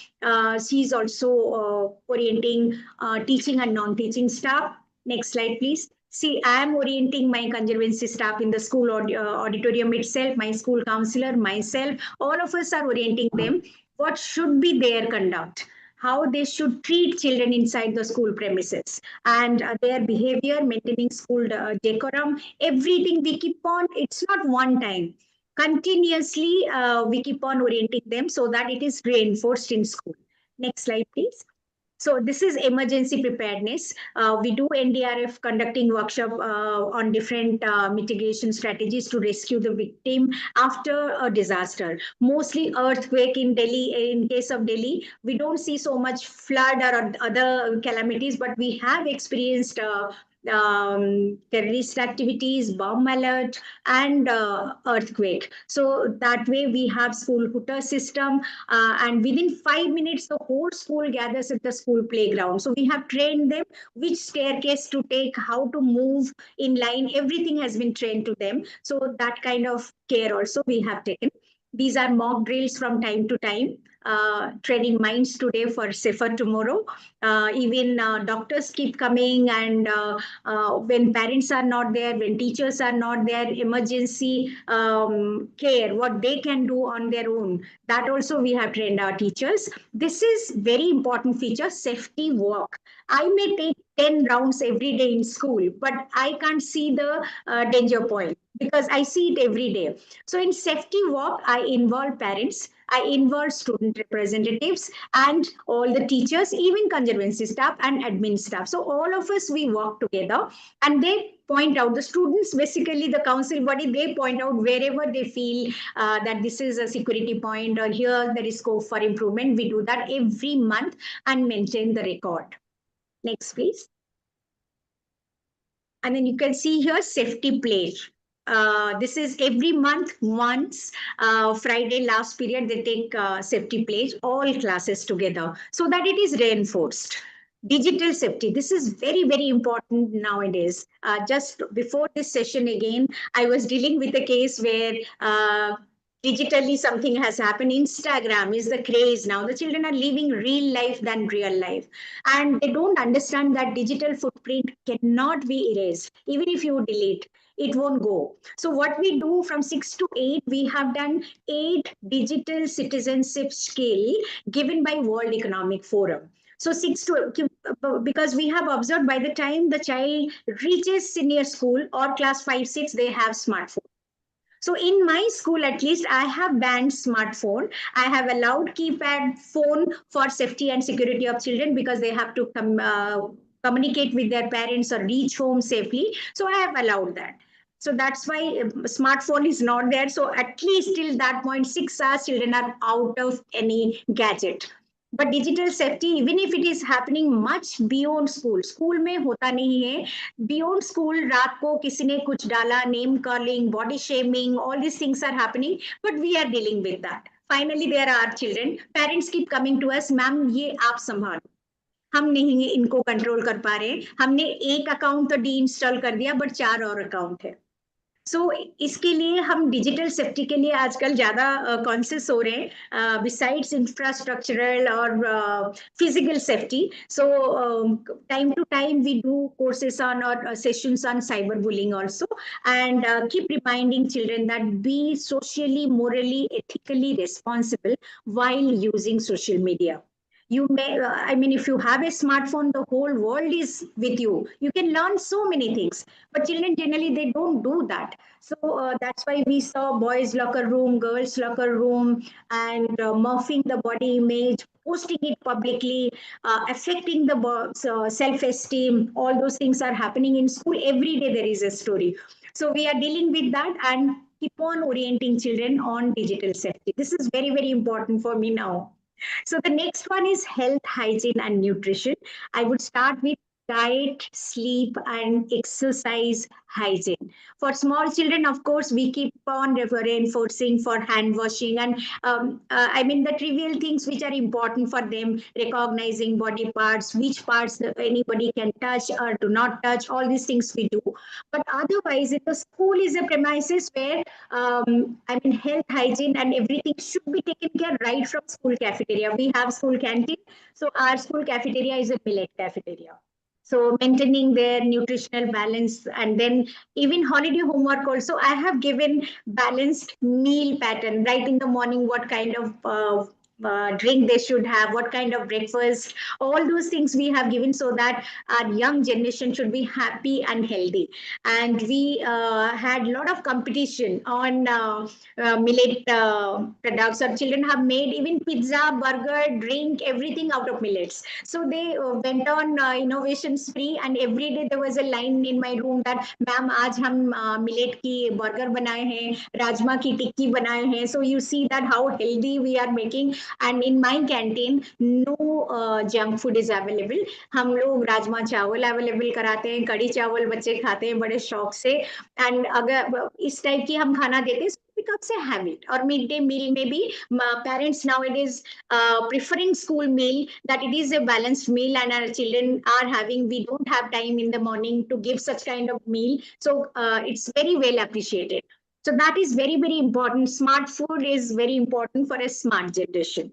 She's also orienting teaching and non-teaching staff. Next slide, please. See, I am orienting my conservancy staff in the school auditorium itself, my school counselor, myself, all of us are orienting them what should be their conduct, how they should treat children inside the school premises, and their behavior, maintaining school decorum, everything we keep on. It's not one time. Continuously, we keep on orienting them so that it is reinforced in school. Next slide, please. So this is emergency preparedness. We do NDRF conducting workshop on different mitigation strategies to rescue the victim after a disaster. Mostly earthquake in Delhi. In case of Delhi, we don't see so much flood or other calamities, but we have experienced terrorist activities, bomb alert, and earthquake. So that way we have school hooter system, and within 5 minutes the whole school gathers at the school playground. So we have trained them which staircase to take, how to move in line, everything has been trained to them. So that kind of care also we have taken. These are mock drills from time to time, training minds today for safer tomorrow. Even doctors keep coming, and when parents are not there, when teachers are not there, emergency care, what they can do on their own, that also we have trained our teachers. This is very important feature, safety walk. I may take 10 rounds every day in school, but I can't see the danger point because I see it every day. So in safety walk, I involve parents, I involve student representatives and all the teachers, even conservancy staff and admin staff. So all of us, we work together, and they point out, the students, basically the council body, they point out wherever they feel that this is a security point or here there is scope for improvement. We do that every month and maintain the record. Next, please. And then you can see here safety play. This is every month once, Friday last period, they take safety pledge, all classes together, so that it is reinforced. Digital safety, this is very, very important nowadays. Just before this session again, I was dealing with a case where digitally something has happened. Instagram is the craze now. The children are living real life than real life, and they don't understand that digital footprint cannot be erased. Even if you delete, it won't go. So what we do from 6 to 8, we have done 8 digital citizenship skill given by World Economic Forum. So 6 to, because we have observed by the time the child reaches senior school or class 5, 6, they have smartphone. So in my school, at least, I have banned smartphone. I have allowed keypad phone for safety and security of children because they have to communicate with their parents or reach home safely. So I have allowed that. So that's why smartphone is not there. So at least till that point, 6 hours, children are out of any gadget. But digital safety, even if it is happening much beyond school, school में होता नहीं है. Beyond school, रात को किसी ने कुछ डाला, name calling, body shaming, all these things are happening, but we are dealing with that. Finally, there are children. Parents keep coming to us, ma'am, ये आप संभालो. हम नहीं इनको कंट्रोल कर पा रहे. हमने एक अकाउंट तो डी इंस्टॉल कर दिया, बट 4 और अकाउंट है. सो इसके लिए हम डिजिटल सेफ्टी के लिए आजकल ज्यादा कॉन्शियस हो रहे हैं, बिसाइड्स इंफ्रास्ट्रक्चरल और physical safety. So time to time we do courses on और sessions on cyber bullying also, and keep reminding children that be socially, morally, ethically responsible while using social media. You may, I mean, if you have a smartphone, the whole world is with you. You can learn so many things, but children generally, they don't do that. So that's why we saw boys locker room, girls locker room, and morphing the body image, posting it publicly, affecting the self-esteem. All those things are happening in school. Every day there is a story. So we are dealing with that and keep on orienting children on digital safety. This is very, very important for me now. So the next one is health, hygiene, and nutrition. I would start with diet, sleep, and exercise hygiene. For small children, of course, we keep on reinforcing for hand washing and I mean the trivial things which are important for them, recognizing body parts, which parts anybody can touch or do not touch, all these things we do. But otherwise, if the school is a premises where I mean health, hygiene, and everything should be taken care right from school cafeteria. We have school canteen, so our school cafeteria is a millet cafeteria. So maintaining their nutritional balance, and then even holiday homework also, I have given balanced meal pattern right in the morning, what kind of drink they should have, what kind of breakfast, all those things we have given so that our young generation should be happy and healthy. And we had a lot of competition on millet products. Our children have made even pizza, burger, drink, everything out of millets. So they went on innovation spree, and every day there was a line in my room that, ma'am, आज हम millet की burger बनाए हैं, rajma की टिक्की बनाए हैं. So you see that how healthy we are making. and in my canteen no junk food is available. हम लोग राजमा चावल अवेलेबल कराते हैं, कड़ी चावल बच्चे खाते हैं बड़े शौक से, एंड अगर इस टाइप की हम खाना देते हैं becomes a habit. Or midday meal maybe parents nowadays preferring school meal, that it is a balanced meal and our children are having. We don't have time in the morning to give such kind of meal, so it's very well appreciated. So that is very important. Smart food is very important for a smart generation.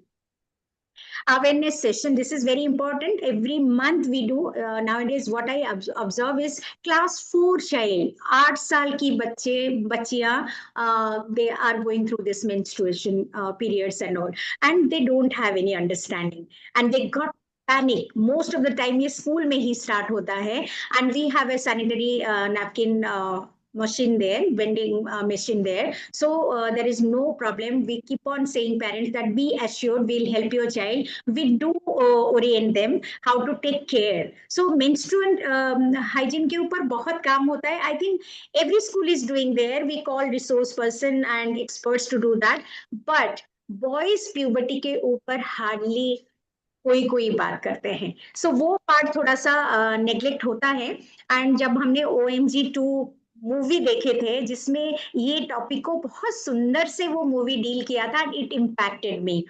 Awareness session, this is very important. Every month we do. Nowadays what I observe is class 4 child, 8 साल की बच्चियां, they are going through this menstruation periods and all, and they don't have any understanding, and they got panic. Most of the time ये school में ही start होता है, and we have a sanitary napkin machine there, vending machine there. So there is no problem. We keep on saying parents that be assured, we'll help your child. We do orient them how to take care. So menstrual hygiene के ऊपर बहुत काम होता है. I think every school is doing there. We call resource person and experts to do that. But boys puberty के ऊपर hardly कोई बात करते हैं. सो वो पार्ट थोड़ा सा नेग्लेक्ट होता है. एंड जब हमने OMG 2 मूवी देखे थे जिसमें ये टॉपिक को बहुत सुंदर से वो मूवी डील किया था, it impacted me.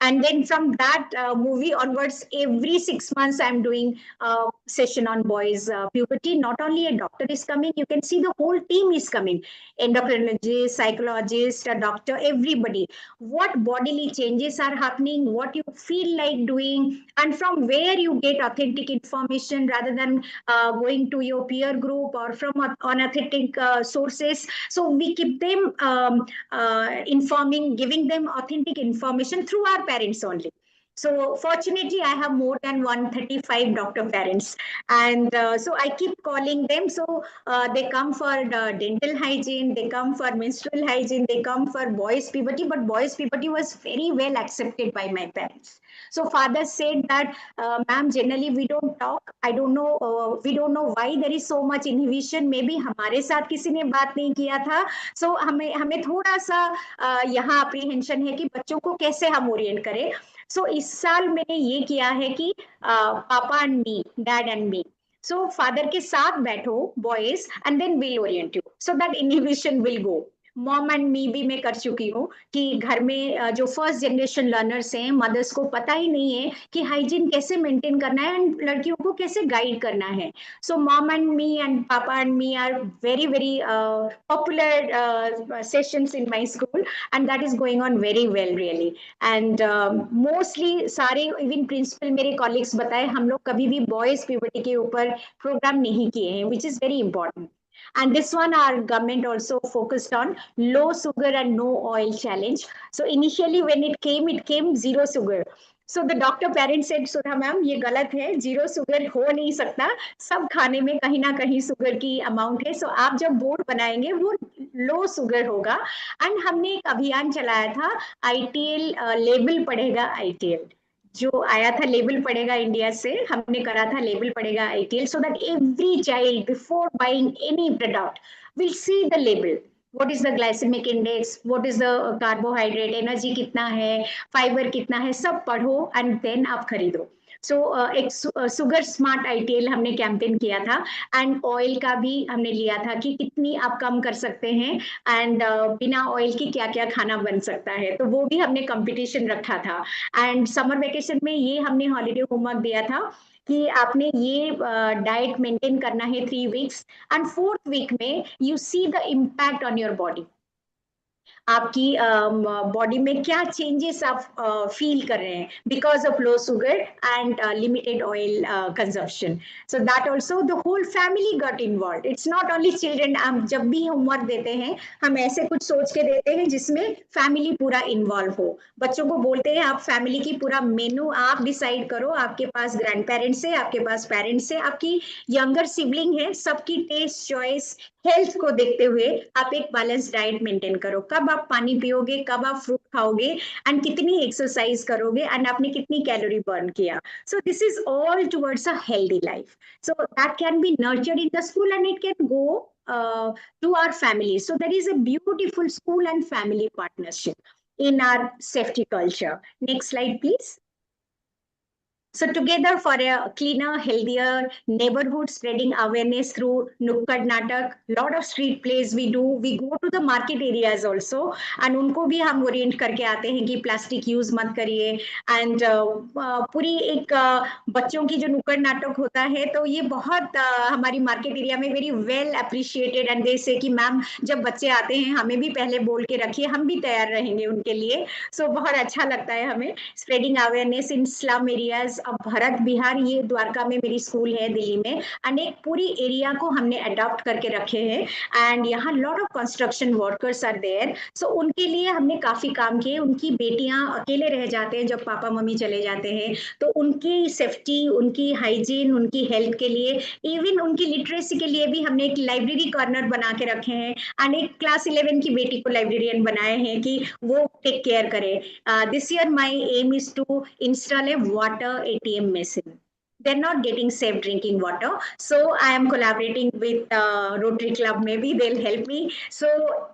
And then from that movie onwards, every 6 months I'm doing a session on boys puberty. Not only a doctor is coming, you can see the whole team is coming, endocrinologist, psychologist, a doctor, everybody. What bodily changes are happening, what you feel like doing, and from where you get authentic information rather than going to your peer group or from unauthentic sources. So we keep them informing, giving them authentic information through our parents only. So fortunately, I have more than 135 doctor parents, and so I keep calling them. So they come for the dental hygiene, they come for menstrual hygiene, they come for boys puberty. But boys puberty was very well accepted by my parents. So father said that, ma'am, generally we don't talk. I don't know, we don't know why there is so much inhibition. Maybe हमारे साथ किसी ने बात नहीं किया था. So हमें थोड़ा सा यहाँ apprehension है कि बच्चों को कैसे हम orient करें. So इस साल मैंने ये किया है कि पापा and me, dad and me. So father के साथ बैठो boys and then we'll orient you so that inhibition will go. Mom and मी भी मैं कर चुकी हूँ कि घर में जो फर्स्ट जनरेशन लर्नर्स हैं, मदर्स को पता ही नहीं है कि हाइजीन कैसे मेंटेन करना है एंड लड़कियों को कैसे गाइड करना है. So mom and me and papa and me are very popular sessions in my school, and that is going on very well really. And mostly सारे इवन प्रिंसिपल मेरे कॉलीग्स बताए, हम लोग कभी भी बॉयज प्यूबर्टी के ऊपर प्रोग्राम नहीं किए हैं, which is very important. And this one, our government also focused on low sugar and no oil challenge. So initially when it came zero sugar. So the doctor parents said, Sudha ma'am ये गलत है, zero sugar हो नहीं सकता, सब खाने में कहीं ना कहीं सुगर की अमाउंट है. सो आप जब बोर्ड बनाएंगे वो लो सुगर होगा. एंड हमने एक अभियान चलाया था, ITL लेबल पढ़ेगा ITL, जो आया था लेबल पड़ेगा इंडिया से, हमने करा था लेबल पड़ेगा ITL, so that every child before buying any product will see the label. What is the glycemic index, what is the carbohydrate, energy कितना है, फाइबर कितना है, सब पढ़ो and then आप खरीदो. सो एक सुगर स्मार्ट ITL हमने कैंपेन किया था. एंड ऑयल का भी हमने लिया था कि कितनी आप कम कर सकते हैं एंड बिना ऑयल की क्या क्या खाना बन सकता है. तो वो भी हमने कंपटीशन रखा था. एंड समर वेकेशन में ये हमने हॉलीडे होमवर्क दिया था कि आपने ये डाइट मेंटेन करना है 3 वीक्स, एंड 4th वीक में you see the impact on your body. आपकी बॉडी में क्या चेंजेस आप फील कर रहे हैं because of low sugar and limited oil consumption. So that also the whole family got involve. It's not only children. हम जब भी होमवर्क देते हैं हम ऐसे कुछ सोच के देते हैं जिसमें फैमिली पूरा इन्वॉल्व हो. बच्चों को बोलते हैं आप फैमिली की पूरा मेनू आप डिसाइड करो. आपके पास ग्रैंड पेरेंट्स है, आपके पास पेरेंट्स है, आपकी यंगर सिबलिंग है, सबकी टेस्ट चॉइस हेल्थ को देखते हुए आप एक बैलेंस डाइट मेंटेन करो. कब आप पानी पियोगे, कब आप फ्रूट खाओगे, एंड कितनी एक्सरसाइज करोगे, एंड आपने कितनी कैलोरी बर्न किया. So this is all towards a healthy life. So that can be nurtured in the school and it can go to our family. So there is a beautiful school and family partnership. in our safety culture. Next slide, please. So together for a cleaner, healthier neighborhood, spreading awareness through Nukkad Natak, lot of street plays we do. We go to the market areas also, and उनको भी हम Orient करके आते हैं कि plastic use मत करिए. And पूरी एक बच्चों की जो नुक्कड़ नाटक होता है, तो ये बहुत हमारी मार्केट एरिया में वेरी वेल अप्रिशिएटेड. एंड जैसे कि मैम जब बच्चे आते हैं हमें भी पहले बोल के रखिए, हम भी तैयार रहेंगे उनके लिए. सो बहुत अच्छा लगता है हमें. Spreading awareness in slum areas. अब भरत बिहार, ये द्वारका में मेरी स्कूल है दिल्ली में, एंड एक पूरी एरिया को हमने अडॉप्ट करके रखे हैं. एंड यहाँ lot of construction workers are there. So उनके लिए हमने काफी काम किए. उनकी बेटियां अकेले रह जाते हैं जब पापा मम्मी चले जाते हैं, तो उनकी सेफ्टी, उनकी हाइजीन, उनकी हेल्थ के लिए, इवन उनकी लिटरेसी के लिए भी हमने एक लाइब्रेरी कॉर्नर बना के रखे हैं. एंड एक क्लास 11 की बेटी को लाइब्रेरियन बनाए हैं कि वो टेक केयर करे. This year, my aim is to install a water ATM machine. They're not getting safe drinking water. So I am collaborating with Rotary Club. Maybe they'll help me. So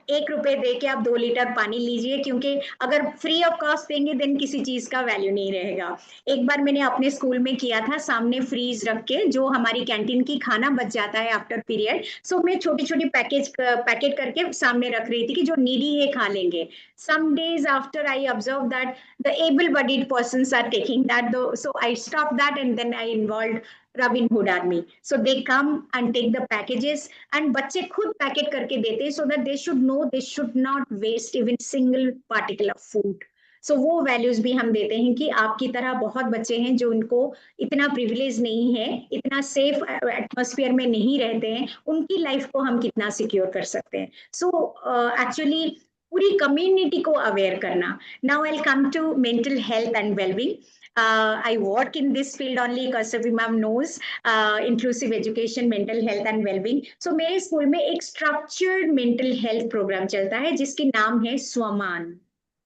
1 रुपए दे के आप 2 litre पानी लीजिए, क्योंकि अगर free of cost देंगे then किसी चीज का वैल्यू नहीं रहेगा. एक बार मैंने अपने स्कूल में किया था, सामने फ्रीज रख के जो हमारी कैंटीन की खाना बच जाता है आफ्टर पीरियड, सो मैं छोटी छोटी पैकेट करके सामने रख रही थी कि जो नीडी है खा लेंगे. Some days after, I observed that the able-bodied persons are taking that, though. So I stopped that, and then I involved Robin Hood Army. So they come and take the packages, and बच्चे खुद packet करके देते हैं, so that they should know they should not waste even single particle of food. सो वो values भी हम देते हैं कि आपकी तरह बहुत बच्चे हैं जो उनको इतना प्रिविलेज नहीं है, इतना सेफ एटमॉस्फेयर में नहीं रहते हैं, उनकी लाइफ को हम कितना सिक्योर कर सकते हैं. सो एक्चुअली पूरी कम्युनिटी को अवेयर करना. Now I will come to mental health and wellbeing. I work in this field only because ma'am knows inclusive education, mental health and well-being. So मेरे स्कूल में एक structured mental health program चलता है जिसके नाम है स्वमान,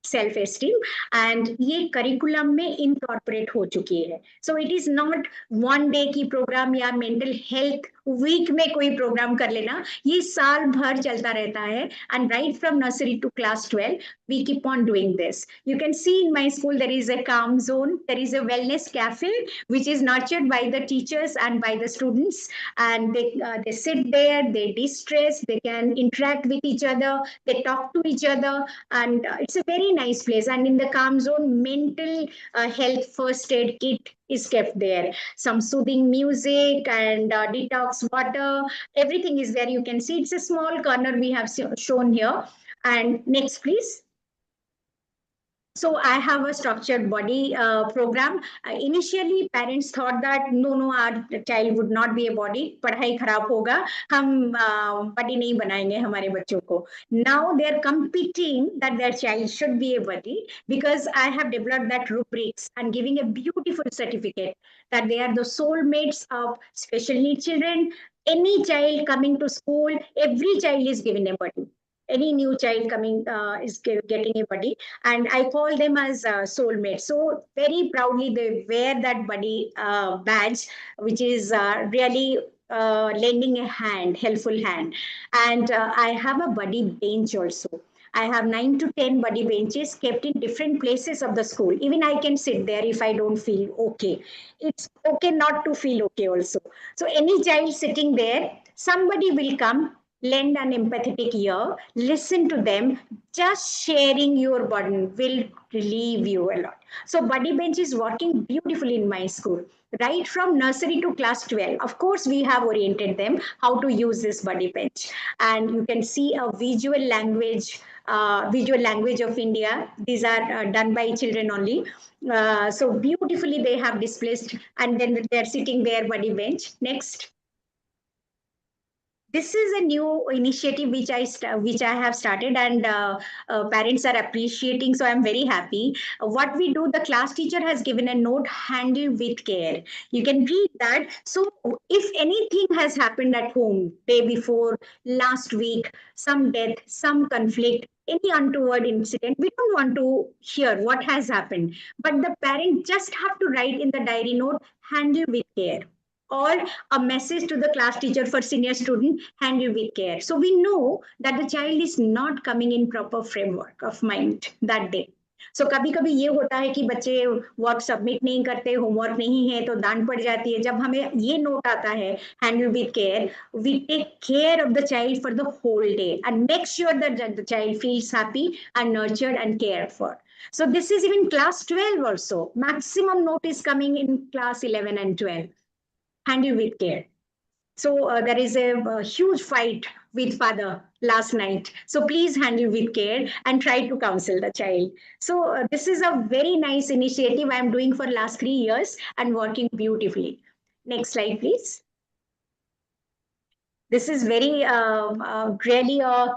self esteem. And ये curriculum में इनकॉर्पोरेट हो चुकी है. So it is not one day की प्रोग्राम या मेंटल हेल्थ वीक में कोई प्रोग्राम कर लेना, ये साल भर चलता रहता है. And right from nursery to class 12 we keep on doing this. You can see in my school there is a calm zone, there is a wellness cafe which is nurtured by the teachers and by the students, and they sit there, they de-stress, they can interact with each other, they talk to each other, and it's a very nice place. And in the calm zone, mental health first aid kit is kept there, some soothing music and detox water, everything is there. You can see it's a small corner we have shown here. And next please. So I have a structured body program. Initially parents thought that no, our child would not be a body, पढ़ाई खराब होगा, हम body नहीं बनाएंगे हमारे बच्चों को. Now they are competing that their child should be a body, because I have developed that rubrics and giving a beautiful certificate that they are the soulmates of special needs children. Any child coming to school, every child is given a body. Any new child coming is getting a buddy, and I call them as soulmates. So very proudly they wear that buddy badge, which is really lending a hand, helpful hand. And I have a buddy bench also. I have 9 to 10 buddy benches kept in different places of the school. Even I can sit there if I don't feel okay. It's okay not to feel okay also. So any child sitting there, somebody will come, lend an empathetic ear, listen to them. Just sharing your burden will relieve you a lot. So buddy bench is working beautifully in my school. Right from nursery to class 12, of course, we have oriented them how to use this buddy bench. And you can see a visual language of India. These are done by children only. So beautifully they have displaced, and then they're sitting there, buddy bench. Next. This is a new initiative which I have started, and parents are appreciating, so I'm very happy. What we do, the class teacher has given a note, handle with care. You can read that. So if anything has happened at home day before, last week, some death, some conflict, any untoward incident, we don't want to hear what has happened, but the parent just have to write in the diary note, handle with care. or a message to the class teacher for senior student, handle with care. So we know that the child is not coming in proper framework of mind that day. So कभी कभी ये होता है कि बच्चे work submit नहीं करते, homework नहीं है तो डांट पड़ जाती है. जब हमें ये नोट आता है handle with care, we take care of the child for the whole day and make sure that the child feels happy and nurtured and cared for. So this is even class 12 also. Maximum note is coming in class 11 and 12. Handle with care. So there is a huge fight with father last night. So please handle with care and try to counsel the child. So this is a very nice initiative I am doing for last 3 years and working beautifully. Next slide, please. This is very really a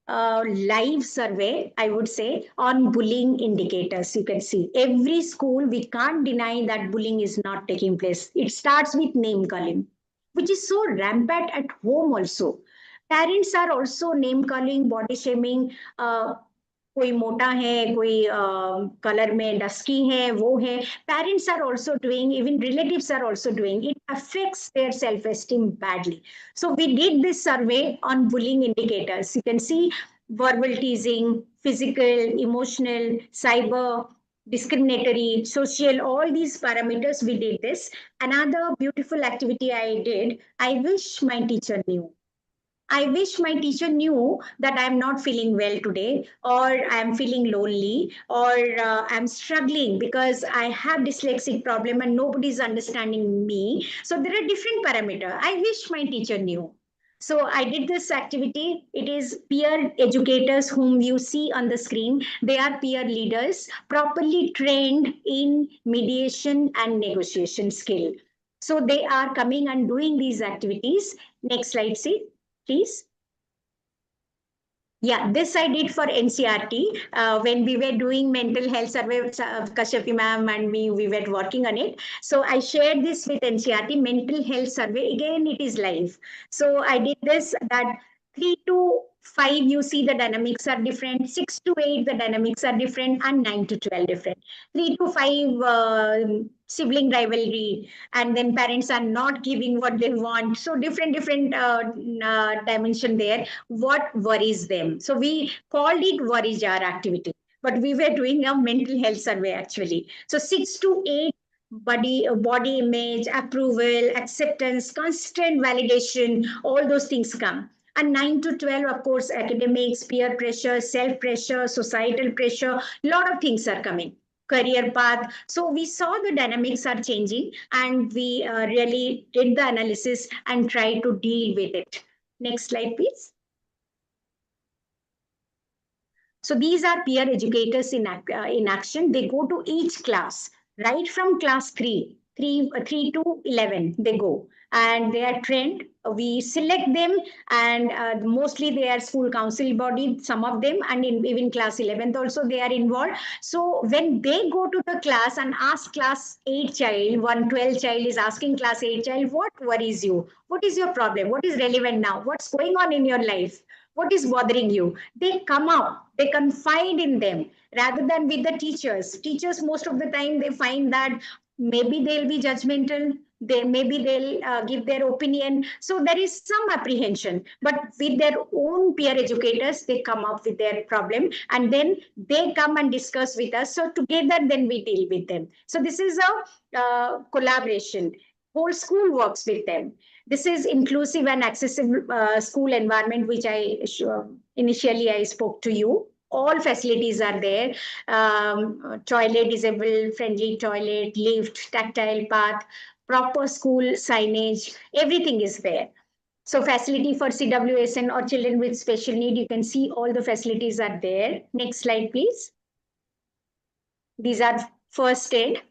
live survey, I would say, on bullying indicators. You can see every school, we can't deny that bullying is not taking place. It starts with name calling, which is so rampant at home also. Parents are also name calling, body shaming. कोई मोटा है, कोई colour में dusky है, वो है. Parents are also doing, even relatives are also doing. It affects their self-esteem badly. So we did this survey on bullying indicators. You can see verbal teasing, physical, emotional, cyber, discriminatory, social, all these parameters we did this. Another beautiful activity I did, I wish my teacher knew. I wish my teacher knew that I'm not feeling well today, or I'm feeling lonely, or I'm struggling because I have dyslexic problem and nobody's understanding me. So there are different parameters. I wish my teacher knew. So I did this activity. It is peer educators whom you see on the screen. They are peer leaders, properly trained in mediation and negotiation skill. So they are coming and doing these activities. Next slide, see. Please. Yeah, this I did for NCRT when we were doing mental health survey. Kashyapi ma'am and me, we were working on it. So I shared this with NCRT mental health survey. Again, it is live. So I did this that 3 to 5, you see the dynamics are different. 6 to 8, the dynamics are different, and 9 to 12 different. 3 to 5, sibling rivalry, and then parents are not giving what they want. So different dimension there. What worries them? So we called it worry jar activity, but we were doing a mental health survey actually. So 6 to 8, body image, approval, acceptance, constant validation, all those things come. And 9 to 12, of course, academics, peer pressure, self pressure, societal pressure, lot of things are coming. Career path. So we saw the dynamics are changing, and we really did the analysis and tried to deal with it. Next slide, please. So these are peer educators in action. They go to each class, right from class 3 to 11, they go. And they are trained. We select them, and mostly they are school council body, some of them, and even class 11th also they are involved. So when they go to the class and ask class 8 child, 112 child is asking class 8 child, what worries you? What is your problem? What is relevant now? What's going on in your life? What is bothering you? They come out, they confide in them rather than with the teachers. Teachers, most of the time, they find that maybe they'll be judgmental, maybe they'll give their opinion. So there is some apprehension, but with their own peer educators, they come up with their problem, and then they come and discuss with us. So together, then we deal with them. So this is a collaboration. Whole school works with them. This is inclusive and accessible school environment, which initially I spoke to you. All facilities are there. Toilet, disabled friendly toilet, lift, tactile path, proper school signage, everything is there. So facility for CWSN or children with special need, you can see all the facilities are there. Next slide, please. These are first aid.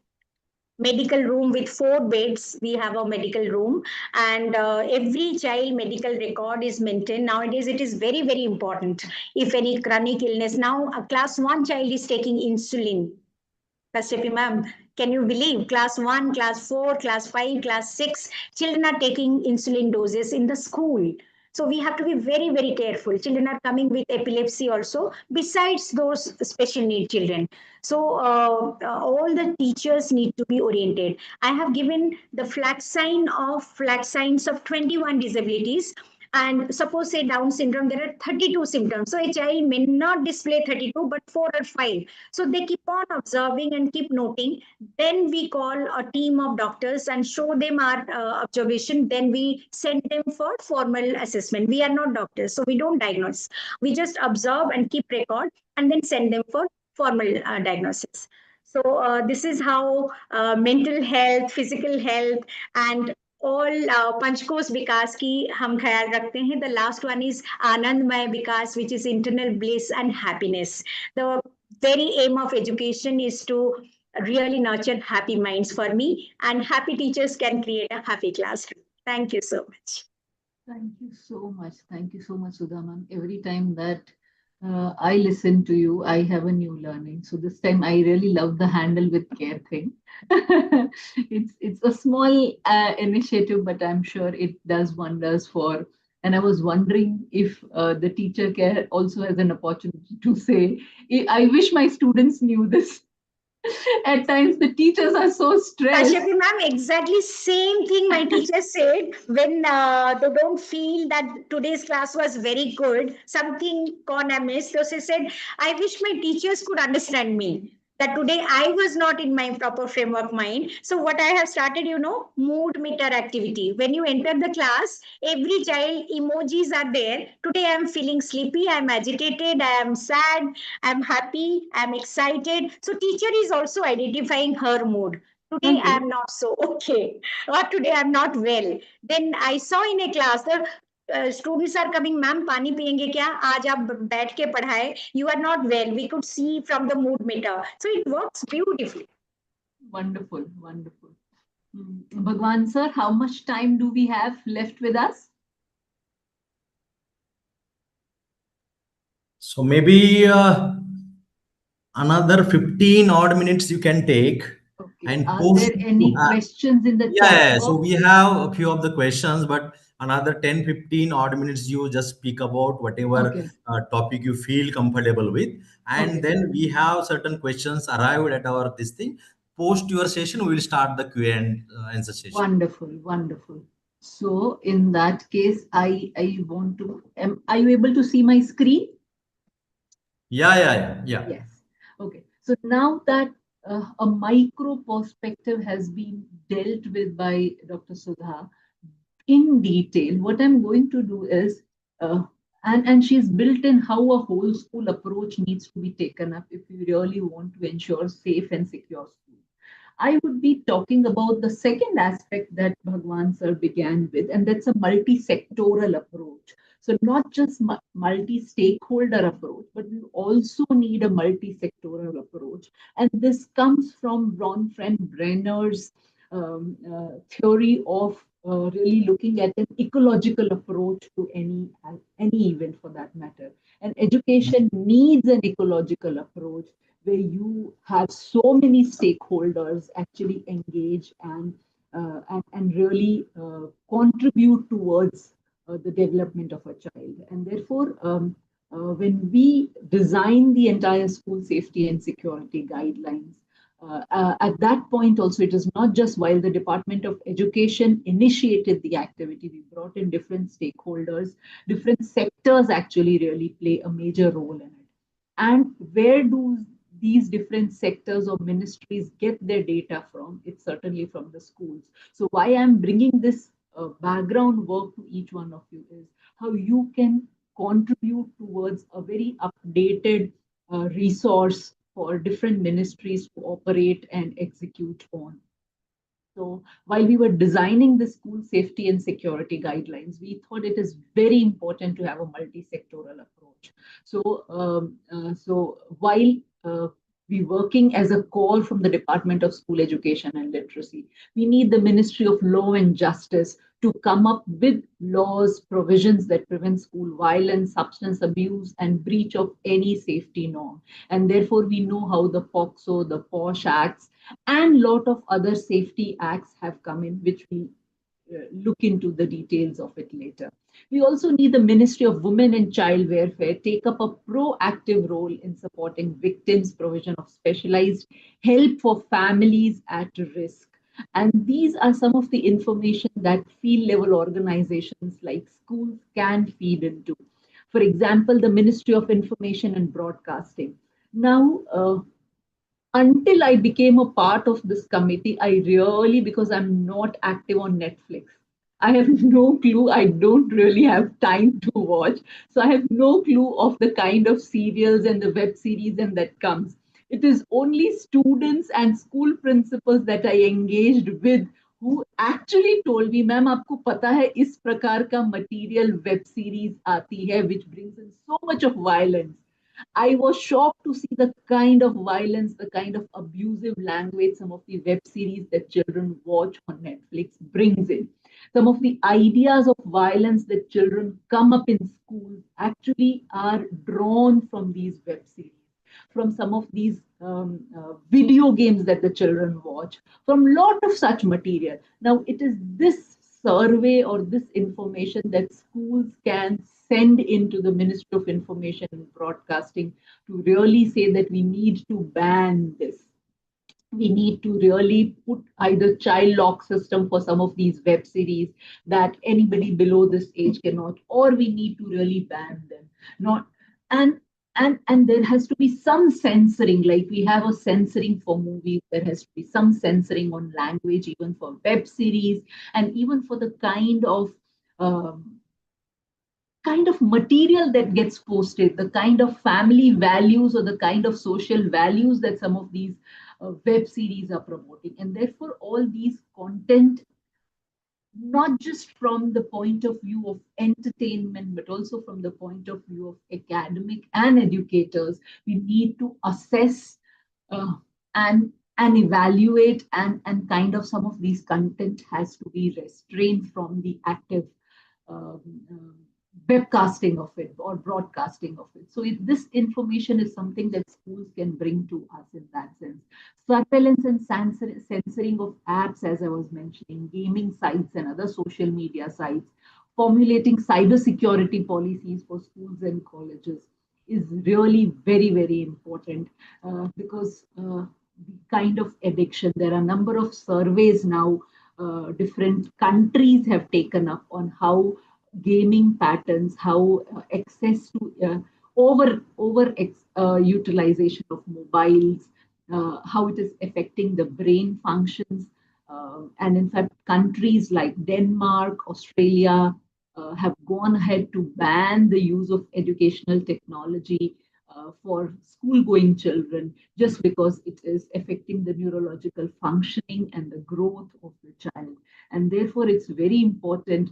Medical room with 4 beds. We have a medical room, and every child medical record is maintained. Nowadays, it is very, very important. If any chronic illness, now a class 1 child is taking insulin. Kashyapi ma'am, can you believe? Class 1, class 4, class 5, class 6, children are taking insulin doses in the school. So we have to be very, very careful. Children are coming with epilepsy also, besides those special need children. So all the teachers need to be oriented. I have given the flat signs of 21 disabilities. And suppose say Down syndrome, there are 32 symptoms. So a child may not display 32, but 4 or 5. So they keep on observing and keep noting. Then we call a team of doctors and show them our observation. Then we send them for formal assessment. We are not doctors, so we don't diagnose. We just observe and keep record and then send them for formal diagnosis. So this is how mental health, physical health, and all पंचकोश विकास की हम ख्याल रखते हैं. The last one is आनंदमय विकास, which is internal bliss and happiness. The very aim of education is to really nurture happy minds for me, and happy teachers can create a happy classroom. Thank you so much. Thank you so much. Thank you so much, Sudha ma'am. Every time that I listen to you, I have a new learning. So this time I really love the handle with care thing. It's a small initiative, but I'm sure it does wonders for. And I was wondering if the teacher care also has an opportunity to say, I wish my students knew this. At times the teachers are so stressed. Kashyapi ma'am, exactly same thing my teacher said when they don't feel that today's class was very good, something con I missed. So she said, I wish my teachers could understand me. That today I was not in my proper framework mind. So what I have started, mood meter activity. When you enter the class, every child emojis are there. Today I am feeling sleepy, I am agitated, I am sad, I am happy, I am excited. So teacher is also identifying her mood. Today I am not so okay, or today I am not well. Then I saw in a class that students are coming, ma'am, पानी पियेंगे क्या? आज आप बैठ के पढ़ाए. You are not well. We could see from the mood meter. So it works beautifully. Wonderful, wonderful. Bhagwan sir, how much time do we have left with us? So maybe another 15 odd minutes you can take. Okay. And Are post there any questions in the chat yeah, box? so we have a few of the questions, but another 10-15 odd minutes you just speak about whatever Okay. topic you feel comfortable with, and Okay. then we have certain questions arrived at our this thing. Post your session, we will start the Q and answer session. Wonderful, wonderful. So in that case, I want to. Are you able to see my screen? Yeah. Yes. Okay. So now that a micro perspective has been dealt with by Dr. Sudha in detail, what I'm going to do is, and she's built in how a whole school approach needs to be taken up if we really want to ensure safe and secure schools. I would be talking about the second aspect that Bhagwan sir began with, and that's a multi-sectoral approach. So not just multi-stakeholder approach, but we also need a multi-sectoral approach. And this comes from Brenner's theory of really looking at an ecological approach to any event for that matter. And education needs an ecological approach where you have so many stakeholders actually engage and really contribute towards the development of a child. And therefore, when we design the entire school safety and security guidelines, at that point also, it is not just while the Department of Education initiated the activity, we brought in different stakeholders, different sectors actually really play a major role in it. And where do these different sectors or ministries get their data from? It's certainly from the schools. So why I'm bringing this background work to each one of you is how you can contribute towards a very updated resource for different ministries to operate and execute on. So while we were designing the school safety and security guidelines, we thought it is very important to have a multi-sectoral approach. So while we working as a core from the Department of School Education and Literacy, we need the Ministry of Law and Justice to come up with laws, provisions that prevent school violence, substance abuse, and breach of any safety norm. And therefore, we know how the POCSO, the POSH Acts, and lot of other safety acts have come in, which we look into the details of it later. We also need the Ministry of Women and Child Welfare take up a proactive role in supporting victims, provision of specialized help for families at risk. And these are some of the information that field level organizations like schools can feed into. For example, the Ministry of Information and Broadcasting. Now, until I became a part of this committee, I really, because I'm not active on Netflix, I have no clue. I don't really have time to watch. So I have no clue of the kind of serials and the web series and that comes. It is only students and school principals that I engaged with who actually told me, ma'am, आपको पता है इस प्रकार का material web series आती है, which brings in so much of violence. I was shocked to see the kind of violence, the kind of abusive language some of the web series that children watch on Netflix brings in. Some of the ideas of violence that children come up in schools actually are drawn from these web series, from some of these video games that the children watch, from a lot of such material. Now, it is this survey or this information that schools can send into the Ministry of Information and Broadcasting to really say that we need to ban this. We need to really put either child lock system for some of these web series that anybody below this age cannot, or we need to really ban them. Not and and there has to be some censoring, like we have a censoring for movies, there has to be some censoring on language, even for web series, and even for the um, kind of material that gets posted, the kind of family values or the kind of social values that some of these web series are promoting. And therefore, all these content, not just from the point of view of entertainment, but also from the point of view of academic and educators, we need to assess uh, and evaluate, and kind of some of these content has to be restrained from the active um, um, webcasting of it or broadcasting of it. So this information is something that schools can bring to us in that sense. Surveillance and censoring of apps, as I was mentioning, gaming sites and other social media sites, formulating cybersecurity policies for schools and colleges is really very, very important because the kind of addiction, there are a number of surveys now, different countries have taken up on how gaming patterns, how access to utilization of mobiles, how it is affecting the brain functions. And in fact, countries like Denmark, Australia have gone ahead to ban the use of educational technology for school going children just because it is affecting the neurological functioning and the growth of the child. And therefore, it's very important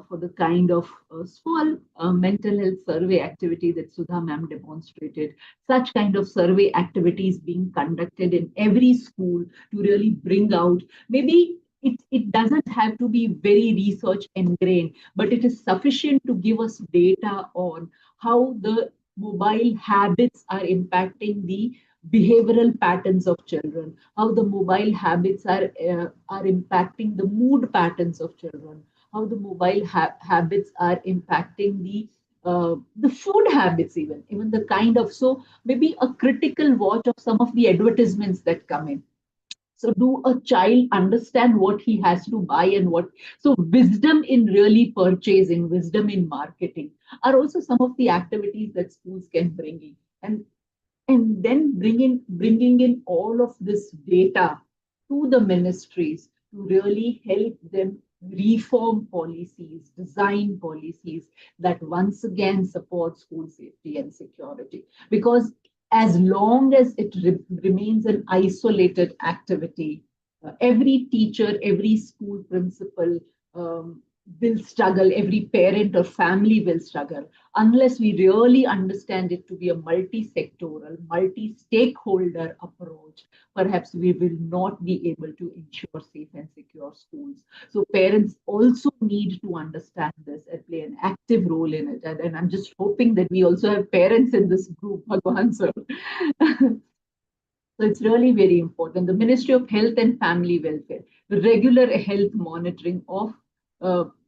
for the kind of small mental health survey activity that Sudha ma'am demonstrated, such kind of survey activities being conducted in every school to really bring out, maybe it doesn't have to be very research ingrained, but it is sufficient to give us data on how the mobile habits are impacting the behavioral patterns of children, how the mobile habits are impacting the mood patterns of children, how the mobile habits are impacting the food habits, even the kind of, so maybe a critical watch of some of the advertisements that come in. So do a child understand what he has to buy and what? So wisdom in really purchasing, wisdom in marketing are also some of the activities that schools can bring in. And then bringing in all of this data to the ministries to really help them reform policies, design policies that once again support school safety and security. Because as long as it remains an isolated activity, every teacher, every school principal will struggle, every parent or family will struggle unless we really understand it to be a multi-sectoral, multi-stakeholder approach. Perhaps we will not be able to ensure safe and secure schools. So parents also need to understand this and play an active role in it. And I'm just hoping that we also have parents in this group, Bhagwan sir. So it's really very important. The Ministry of Health and Family Welfare, the regular health monitoring of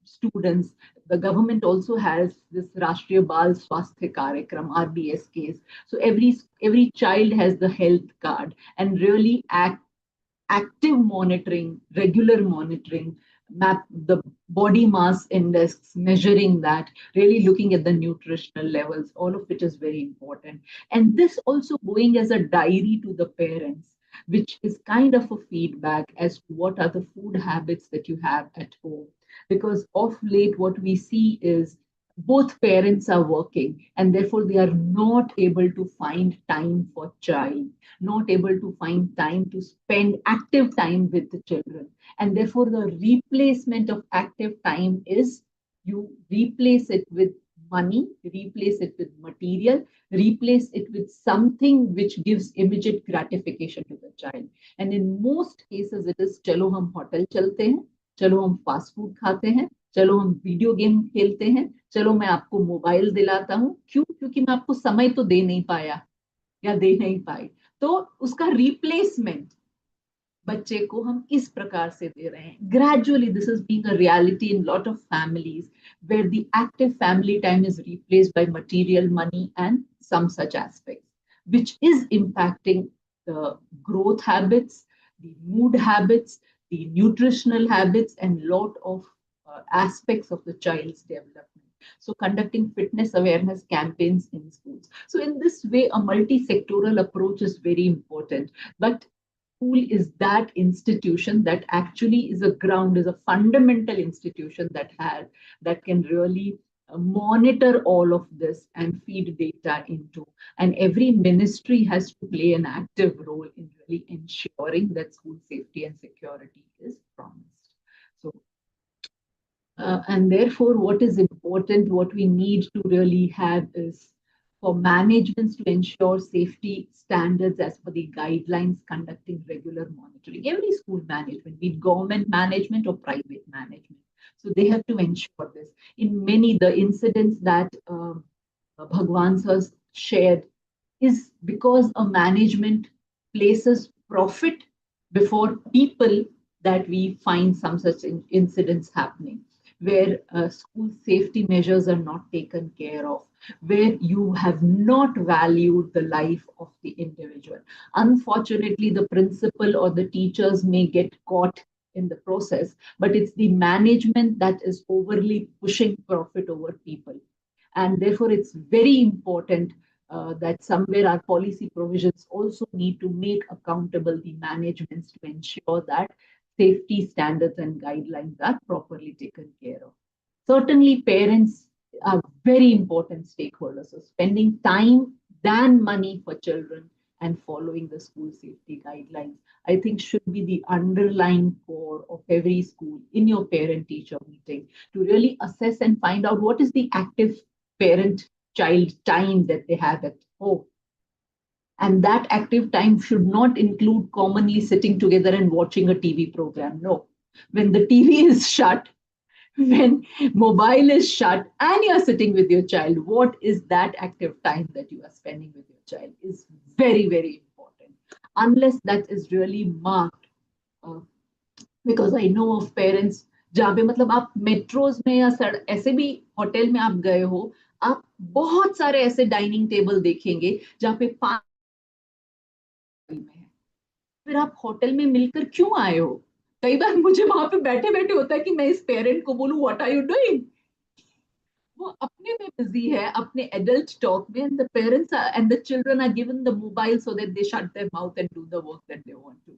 students, the government also has this Rashtriya Bal Swasthya Karyakram, RBSKs. So every child has the health card, and really active monitoring, regular monitoring, map the body mass index, measuring that, really looking at the nutritional levels, all of it is very important. And this also going as a diary to the parents, which is kind of a feedback as to what are the food habits that you have at home. Because of late, what we see is both parents are working, and therefore they are not able to find time for child, not able to find time to spend active time with the children. And therefore, the replacement of active time is you replace it with money, replace it with material, replace it with something which gives immediate gratification to the child. And in most cases, it is chalo hum hotel chalte hain, चलो हम fast food खाते हैं, चलो हम video game खेलते हैं, चलो मैं आपको मोबाइल दिलाता हूँ। क्यों? क्योंकि मैं आपको समय तो दे नहीं पाया या दे नहीं पाई। तो उसका रिप्लेसमेंट बच्चे को हम इस प्रकार से दे रहे हैं। Gradually this is being a reality in lot of families where the active family time is replaced by material money and some such aspects, which is impacting the growth habits, the mood habits, the nutritional habits, and lot of aspects of the child's development. So conducting fitness awareness campaigns in schools. So in this way, a multi-sectoral approach is very important. But school is that institution that actually is a ground, is a fundamental institution that can really monitor all of this and feed data into. And every ministry has to play an active role in really ensuring that school safety and security is promised. So and therefore, what is important, what we need to really have is for managements to ensure safety standards as per the guidelines, conducting regular monitoring. Every school management, be it government management or private management. So they have to ensure this. In many, the incidents that Bhagwan sir shared is because a management places profit before people, that we find some such incidents happening, where school safety measures are not taken care of, where you have not valued the life of the individual. Unfortunately, the principal or the teachers may get caught in the process, but it's the management that is overly pushing profit over people. And therefore, it's very important that somewhere our policy provisions also need to make accountable the managements to ensure that safety standards and guidelines are properly taken care of. Certainly, parents are very important stakeholders. So spending time than money for children and following the school safety guidelines, I think should be the underlying core of every school in your parent-teacher meeting, to really assess and find out what is the active parent-child time that they have at home. And that active time should not include commonly sitting together and watching a TV program. No. When the TV is shut, when mobile is shut, and you're sitting with your child, what is that active time that you are spending with your child is very, very important. Unless that is really marked. Because I know of parents जहाँ पे मतलब आप metros में या ऐसे भी hotel में आप गए हो, आप बहुत सारे ऐसे डाइनिंग टेबल देखेंगे जहाँ पे 5 में है। फिर आप होटल में मिलकर क्यों आए हो? कई बार मुझे वहां पे बैठे बैठे होता है कि मैं इस पेरेंट को बोलूं व्हाट आर यू डूइंग, वो अपने में बिजी है अपने एडल्ट टॉक में, and the parents and the children are given the mobile so that they shut their mouth and do the work that they want to.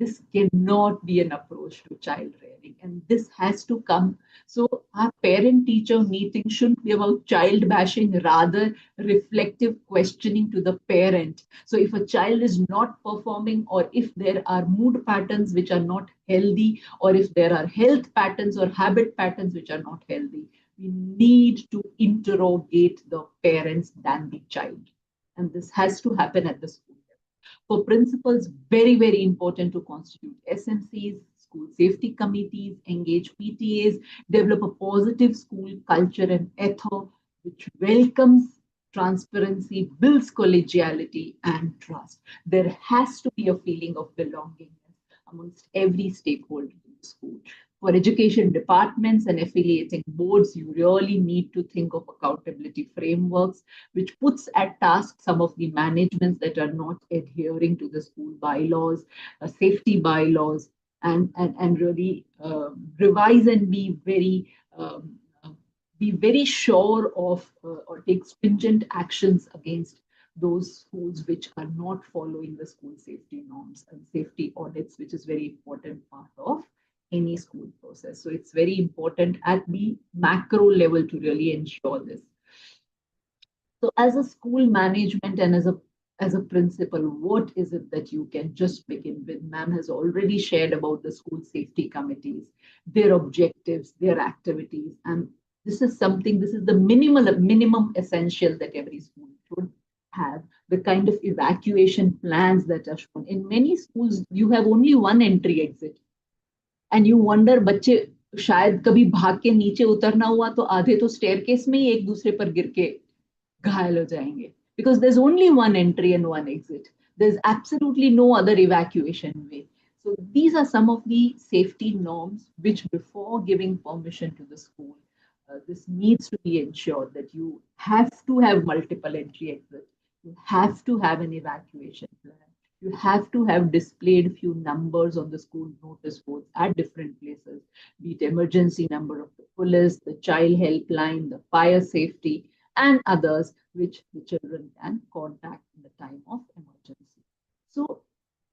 This cannot be an approach to child rearing, and this has to come. So our parent teacher meeting shouldn't be about child bashing, rather reflective questioning to the parent. So if a child is not performing, or if there are mood patterns which are not healthy, or if there are health patterns or habit patterns which are not healthy, we need to interrogate the parents than the child, and this has to happen at the school. For principals, very, very important to constitute SMCs, school safety committees, engage PTAs, develop a positive school culture and ethos which welcomes transparency, builds collegiality and trust. There has to be a feeling of belongingness amongst every stakeholder in the school. For education departments and affiliating boards, you really need to think of accountability frameworks, which puts at task some of the managements that are not adhering to the school bylaws, safety bylaws, and really revise and be very sure of or take stringent actions against those schools which are not following the school safety norms and safety audits, which is very important part of any school process. So it's very important at the macro level to really ensure this. So as a school management and as a principal, what is it that you can just begin with? Ma'am has already shared about the school safety committees, their objectives, their activities, and this is something, this is the minimum essential that every school should have. The kind of evacuation plans that are shown. In many schools, you have only one entry exit. And you wonder बच्चे शायद कभी भाग के नीचे उतरना हुआ तो आधे तो स्टेयरकेस में ही एक दूसरे पर गिर के घायल हो जाएंगे because there's only one entry and one exit. There's absolutely no other evacuation way. So these are some of the safety norms which before giving permission to the school, this needs to be ensured that you have to have multiple entry exits. You have to have an evacuation plan. You have to have displayed few numbers on the school notice boards at different places, be it emergency number of the police, the child helpline, the fire safety, and others which the children can contact in the time of emergency. So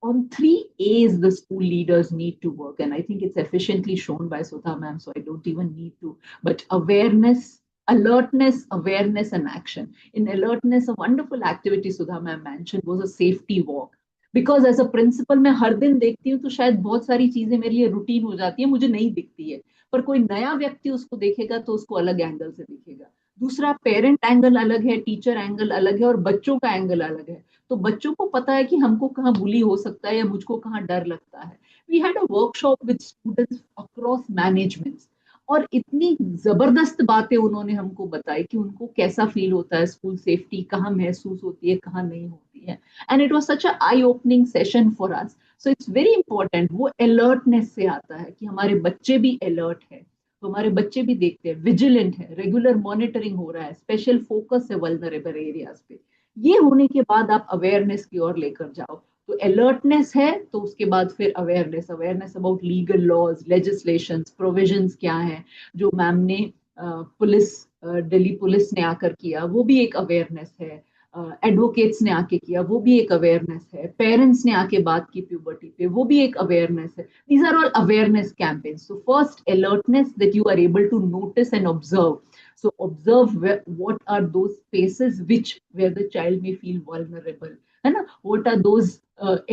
on 3 A's, the school leaders need to work, and I think it's efficiently shown by Sudha ma'am, so I don't even need to, but awareness, alertness, awareness, and action. In alertness, a wonderful activity Sudha ma'am mentioned was a safety walk. Because as a principal मैं हर दिन देखती हूँ तो शायद बहुत सारी चीजें मेरे लिए रूटीन हो जाती है, मुझे नहीं दिखती है, पर कोई नया व्यक्ति उसको देखेगा तो उसको अलग एंगल से दिखेगा. दूसरा, पेरेंट एंगल अलग है, टीचर एंगल अलग है और बच्चों का एंगल अलग है. तो बच्चों को पता है कि हमको कहाँ बुली हो सकता है या मुझको कहाँ डर लगता है. We had a workshop with students across managements और इतनी जबरदस्त बातें उन्होंने हमको बताई कि उनको कैसा फील होता है, स्कूल सेफ्टी कहाँ महसूस होती है, कहाँ नहीं होती है. And it was such a I opening session for us. So it's very important, वो अलर्टनेस से आता है कि हमारे बच्चे भी अलर्ट है, तो हमारे बच्चे भी देखते हैं, विजिलेंट है, रेगुलर मॉनिटरिंग हो रहा है, स्पेशल फोकस है वल्नरेबल एरियाज पे. ये होने के बाद आप अवेयरनेस की ओर लेकर जाओ. तो अलर्टनेस है तो उसके बाद फिर awareness, awareness about legal laws, legislation, provisions क्या है, जो मैम ने पुलिस, दिल्ली पुलिस ने आकर किया वो भी एक अवेयरनेस है, एडवोकेट्स ने आके किया वो भी एक अवेयरनेस है, पेरेंट्स ने आके बात की प्यूबर्टी पे वो भी एक अवेयरनेस है. These are all awareness campaigns. So first alertness that you are able to notice and observe. So observe what are those spaces where the child may feel vulnerable, है ना? What are those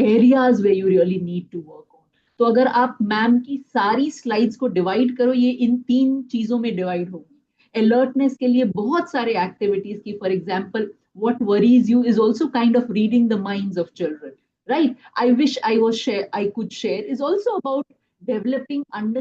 areas where you really need to work on. तो अगर आप ma'am की सारी slides को divide करो, ये इन 3 चीजों में डिवाइड होगी. अलर्टनेस के लिए बहुत सारे एक्टिविटीज की, for example what worries you is also kind of reading the minds of children, right? I wish I could share is also about developing an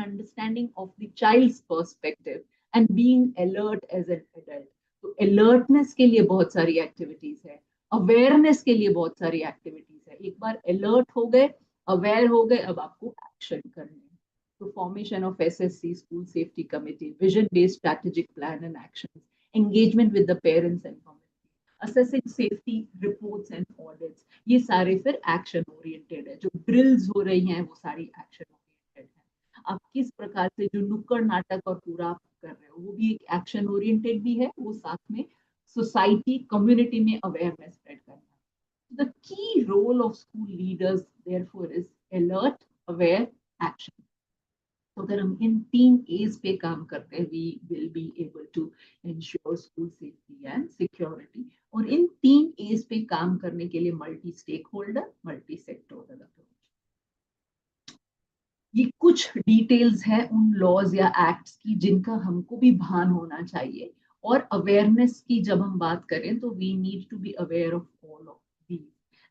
understanding of the child's perspective and being alert as an adult. तो alertness के लिए बहुत सारी activities है, awareness के लिए बहुत सारी एक्टिविटीज है. एक बार अलर्ट हो गए, अवेयर हो गए, अब आपको एक्शन करने हैं. तो formation of SSC, school safety committee, vision based strategic plan and action, engagement with the parents and community, assessing safety reports and audits, ये सारे फिर एक्शन ओरिएंटेड है. जो ड्रिल्स हो रही हैं वो सारी एक्शन ओरिएंटेड है. आप किस प्रकार से जो नुक्कड़ नाटक और पूरा आप कर रहे हो वो भी एक एक्शन ओरिएंटेड भी है, वो साथ में सोसाइटी कम्युनिटी में अवेयरनेस स्प्रेड करना. The key role of school leaders therefore is alert, aware, action. तो अगर हम इन 3 A's पे काम करते हैं, we will be able to ensure school safety and security. और इन 3 A's पे काम करने के लिए multi stakeholder, multi sectoral approach. ये कुछ डिटेल्स हैं उन लॉज या एक्ट्स की जिनका हमको भी भान होना चाहिए. और अवेयरनेस की जब हम बात करें तो we need to be aware of all of these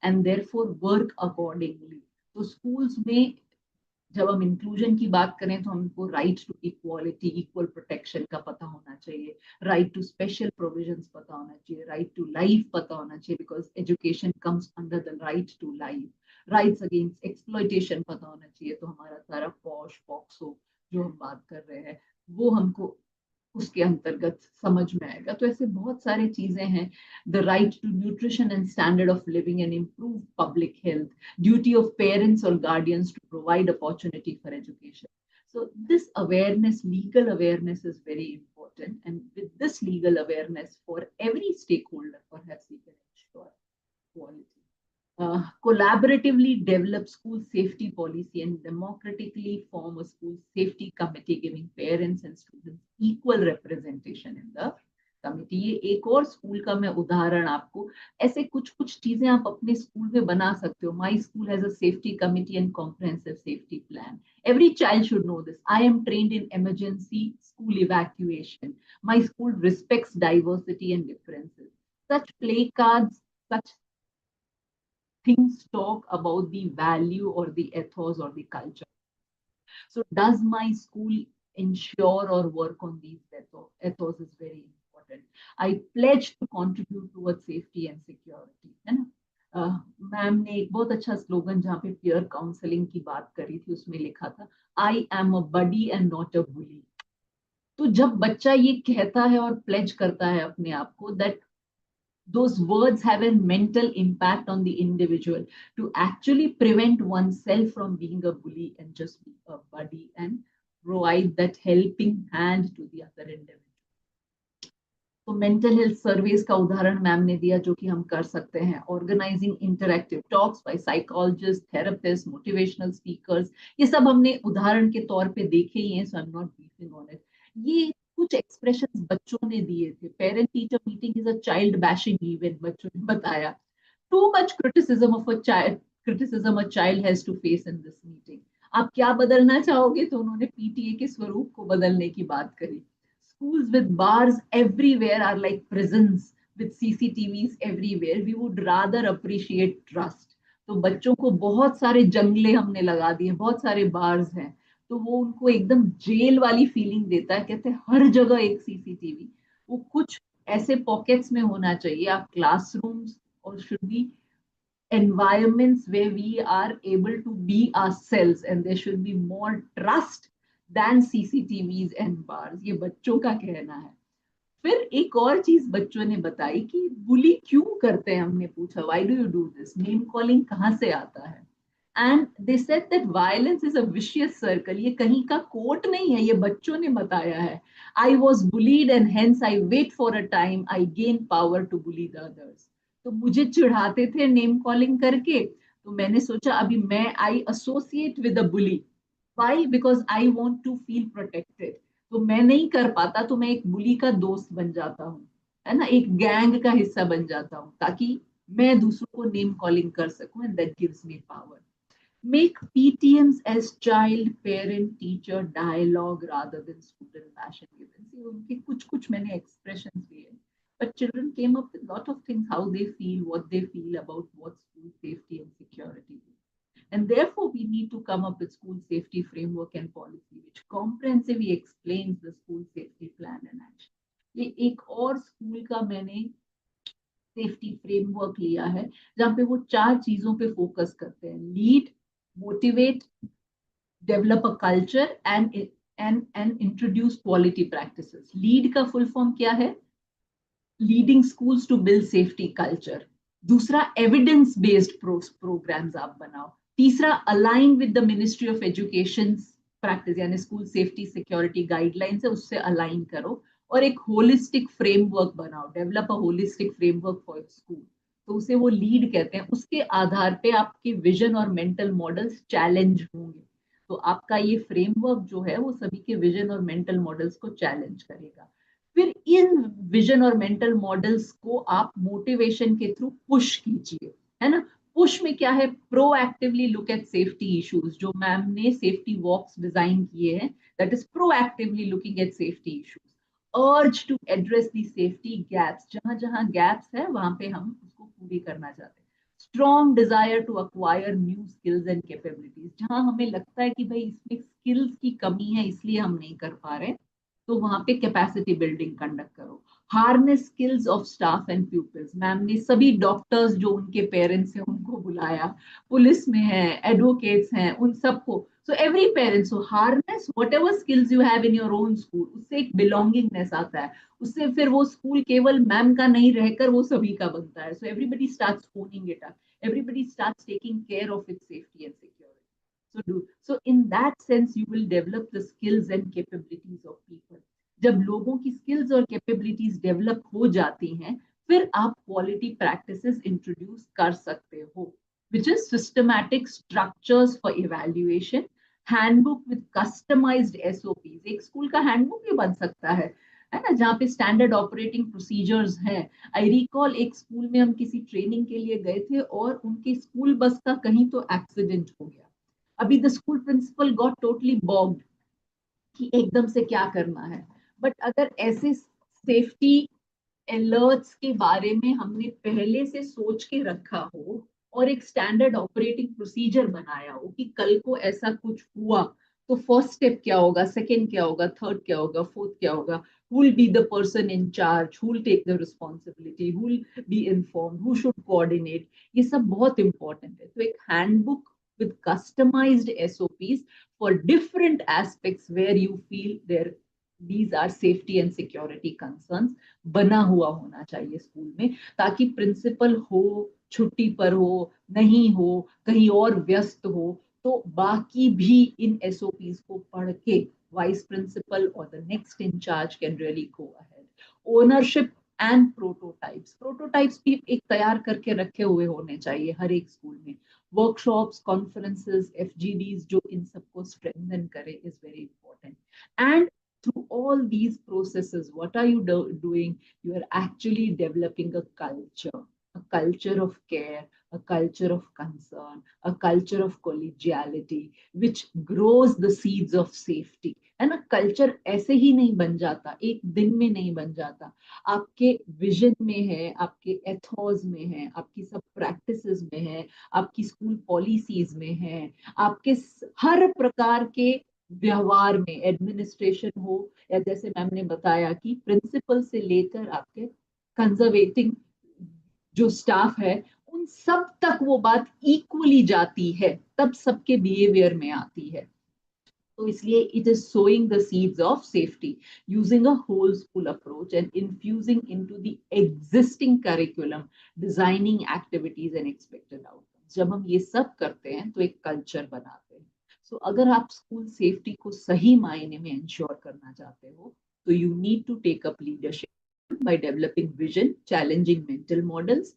and therefore work accordingly. तो स्कूल्स में जब हम इंक्लूजन की बात करें तो हमको right to equality, equal protection का पता होना चाहिए, राइट टू स्पेशल प्रोविजंस पता होना चाहिए, राइट टू लाइफ पता होना चाहिए because education comes under the right to life, rights against exploitation पता होना चाहिए. तो हमारा सारा पॉश, पॉक्सो, जो हम बात कर रहे हैं वो हमको उसके अंतर्गत समझ में आएगा। तो ऐसे बहुत सारे चीजें हैं, the right to nutrition and standard of living and improve public health, duty of parents और guardians to provide opportunity for education. So this awareness, legal awareness is very important, and with this legal awareness for every stakeholder, perhaps we can ensure quality. Collaboratively develop school safety policy and democratically form a school safety committee giving parents and students equal representation in the committee. ये एक और school का मैं उदाहरण आपको, ऐसे कुछ कुछ चीजें आप अपने स्कूल में बना सकते हो. My school has a safety committee and comprehensive safety plan. Every child should know this. I am trained in emergency school evacuation. My school respects diversity and differences. Such play cards, such things talk about the value or the ethos or the culture. So does my school ensure or work on these ethos? Ethos is very important. I pledge to contribute towards safety and security. है ना? Ma'am ने एक बहुत अच्छा slogan जहाँ पे peer counselling की बात करी थी, उसमें लिखा था I am a buddy and not a bully. तो जब बच्चा ये कहता है और प्लेज करता है अपने आप को, that those words have a mental impact on the individual to actually prevent oneself from being a bully and just be a buddy and provide that helping hand to the other individual. तो mental health Sarves का उदाहरण ma'am ने दिया जो कि हम कर सकते हैं. Organising interactive talks by psychologist, therapist, motivational speakers, ये सब हमने उदाहरण के तौर पे देखे ही हैं, so I am not briefing on it. ये कुछ एक्सप्रेशंस बच्चों ने दिए थे. Parent teacher meeting is a child bashing event, बच्चों ने बताया. Too much criticism a child has to face in this meeting. आप क्या बदलना चाहोगे? तो उन्होंने पीटीए के स्वरूप को बदलने की बात करी. Schools with bars everywhere are like prisons with CCTVs everywhere. We would rather appreciate trust. तो बच्चों को बहुत सारे जंगले हमने लगा दिए, बहुत सारे बार्स हैं, तो वो उनको एकदम जेल वाली फीलिंग देता है. कहते हैं हर जगह एक सीसीटीवी. वो कुछ ऐसे पॉकेट्स में होना चाहिए. आप क्लासरूम्स और should be environments where we are able to be ourselves, and there should be more trust than CCTVs and bars. ये बच्चों का कहना है. फिर एक और चीज बच्चों ने बताई कि बुली क्यों करते हैं. हमने पूछा why do you do this, name calling कहाँ से आता है. And they said that violence is a vicious circle. ये कहीं का कोट नहीं है, ये बच्चों ने बताया है. I was bullied and hence I wait for a time I gain power to bully the others. तो मुझे चिढ़ाते थे नेम कॉलिंग करके, तो मैंने सोचा अभी मैं I associate with a bully. Why? Because I want to feel protected. तो मैं नहीं कर पाता तो मैं एक बुली का दोस्त बन जाता हूँ, है ना, एक गैंग का हिस्सा बन जाता हूँ, ताकि मैं दूसरों को नेम कॉलिंग कर सकूं, and that gives me power. Make PTMs as child parent teacher dialogue rather than student passion events. See, उनके कुछ कुछ मैंने expressions दिए, but children came up with lot of things, how they feel, what they feel about what school safety and security is. And therefore, we need to come up with school safety framework and policy, which comprehensively explains the school safety plan and action. ये एक और school का मैंने safety framework लिया है जहाँ पे वो चार चीजों पे फोकस करते हैं: lead, motivate, develop a culture and introduce quality practices. Lead का फुल फॉर्म क्या है? Leading schools to build safety culture. दूसरा, एविडेंस बेस्ड प्रोग्राम्स आप बनाओ. तीसरा, align with the ministry of education practice, यानी स्कूल सेफ्टी सिक्योरिटी गाइडलाइंस है उससे अलाइन करो. और एक होलिस्टिक फ्रेमवर्क बनाओ, develop a holistic framework for school. तो उसे वो लीड कहते हैं. उसके आधार पे आपके विजन और मेंटल मॉडल्स चैलेंज होंगे. तो आपका ये फ्रेमवर्क जो है वो सभी के विजन और मेंटल मॉडल्स को चैलेंज करेगा. फिर इन विजन और मेंटल मॉडल्स को आप मोटिवेशन के थ्रू पुश कीजिए, है ना. पुश में क्या है? Proactively look at safety issues. जो मैम ने सेफ्टी वॉक्स डिजाइन किए हैं, that is proactively looking at safety issues. Urge to address the safety gaps. जहां जहां गैप्स है वहां पे हम उसको पूरी करना चाहते हैं. Strong desire to acquire new skills and capabilities. जहां हमें लगता है कि भाई इसमें स्किल्स की कमी है इसलिए हम नहीं कर पा रहे, तो वहां पे कैपेसिटी बिल्डिंग कंडक्ट करो. Harness skills of staff and pupils। Ma'am ने सभी डॉक्टर्स जो उनके पेरेंट्स हैं उनको बुलाया, पुलिस में है, एडवोकेट्स हैं, उन सबको। So every parents, so harness what ever skills you have in your own school, उससे एक बिलोंगिंगनेस आता है। उससे फिर वो स्कूल केवल मैम का नहीं रहकर वो सभी का बनता है। So everybody starts owning it up, everybody starts taking care of its safety and security. So in that sense you will develop the skills and capabilities of people. जब लोगों की स्किल्स और कैपेबिलिटीज डेवलप हो जाती हैं, फिर आप quality practices introduce कर सकते हो, which is systematic structures for evaluation, handbook with customised SOPs. एक स्कूल का हैंडबुक भी बन सकता है ना, जहाँ पे स्टैंडर्ड ऑपरेटिंग प्रोसीजर्स हैं। आई रिकॉल एक स्कूल में हम किसी ट्रेनिंग के लिए गए थे और उनके स्कूल बस का कहीं तो एक्सीडेंट हो गया। अभी the school principal got totally bogged कि एकदम से क्या करना है। बट अगर ऐसे सेफ्टी अलर्ट्स के बारे में हमने पहले से सोच के रखा हो और एक स्टैंडर्ड ऑपरेटिंग प्रोसीजर बनाया हो कि कल को ऐसा कुछ हुआ तो फर्स्ट स्टेप क्या होगा, सेकंड क्या होगा, थर्ड क्या होगा, फोर्थ क्या होगा, who will be the person in charge, who will take the responsibility, who will be informed, who should coordinate, ये सब बहुत इंपॉर्टेंट है। तो एक handbook with customized SOPs for different aspects where you feel there these are safety and security concerns बना हुआ होना चाहिए स्कूल में, ताकि प्रिंसिपल हो, छुट्टी पर हो, नहीं हो, कहीं और व्यस्त हो, तो बाकी भी इन एसओपीज को पढ़ के वाइस प्रिंसिपल और the next in charge can really go ahead. Ownership and prototypes भी एक तैयार करके रखे हुए होने चाहिए हर एक स्कूल में। वर्कशॉप्स, कॉन्फ्रेंसेस, एफजीडीज जो इन सबको स्ट्रेंथन करे is very important. And through all these processes, what are you doing? You are actually developing a culture of care, a culture of concern, a culture of collegiality, which grows the seeds of safety। है ना, culture ऐसे ही नहीं बन जाता, एक दिन में नहीं बन जाता। आपके विजन में है, आपके एथॉस में है, आपकी सब प्रैक्टिसेस में है, आपकी स्कूल पॉलिसीज में है, आपके हर प्रकार के व्यवहार में, एडमिनिस्ट्रेशन हो या जैसे मैम ने बताया कि प्रिंसिपल से लेकर आपके कंजर्वेटिंग जो स्टाफ है, उन सब तक वो बात इक्वली जाती है, तब सबके बिहेवियर में आती है। तो इसलिए it is sowing the seeds of safety using a whole school approach and infusing into the existing curriculum, designing activities and expected outcomes. जब हम ये सब करते हैं तो एक कल्चर बनाते हैं। सो अगर आप स्कूल सेफ्टी को सही मायने में इंश्योर करना चाहते हो तो you need to take up leadership by developing vision, challenging mental models,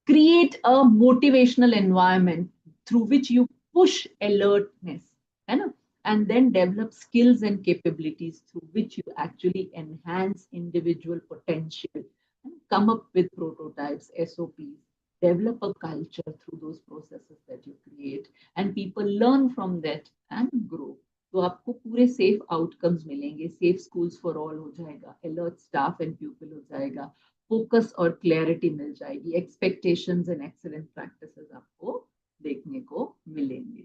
create a motivational environment through which you push alertness, है ना, and then develop skills and capabilities through which you actually enhance individual potential, and come up with prototypes, SOPs, develop a culture through those processes that you create, and people learn from that and grow। तो आपको पूरे safe outcomes मिलेंगे, safe schools for all हो जाएगा, alert staff and people हो जाएगा, focus और clarity मिल जाएगी, एक्सपेक्टेशंस एंड एक्सीलेंट प्रैक्टिसेस आपको देखने को मिलेंगे।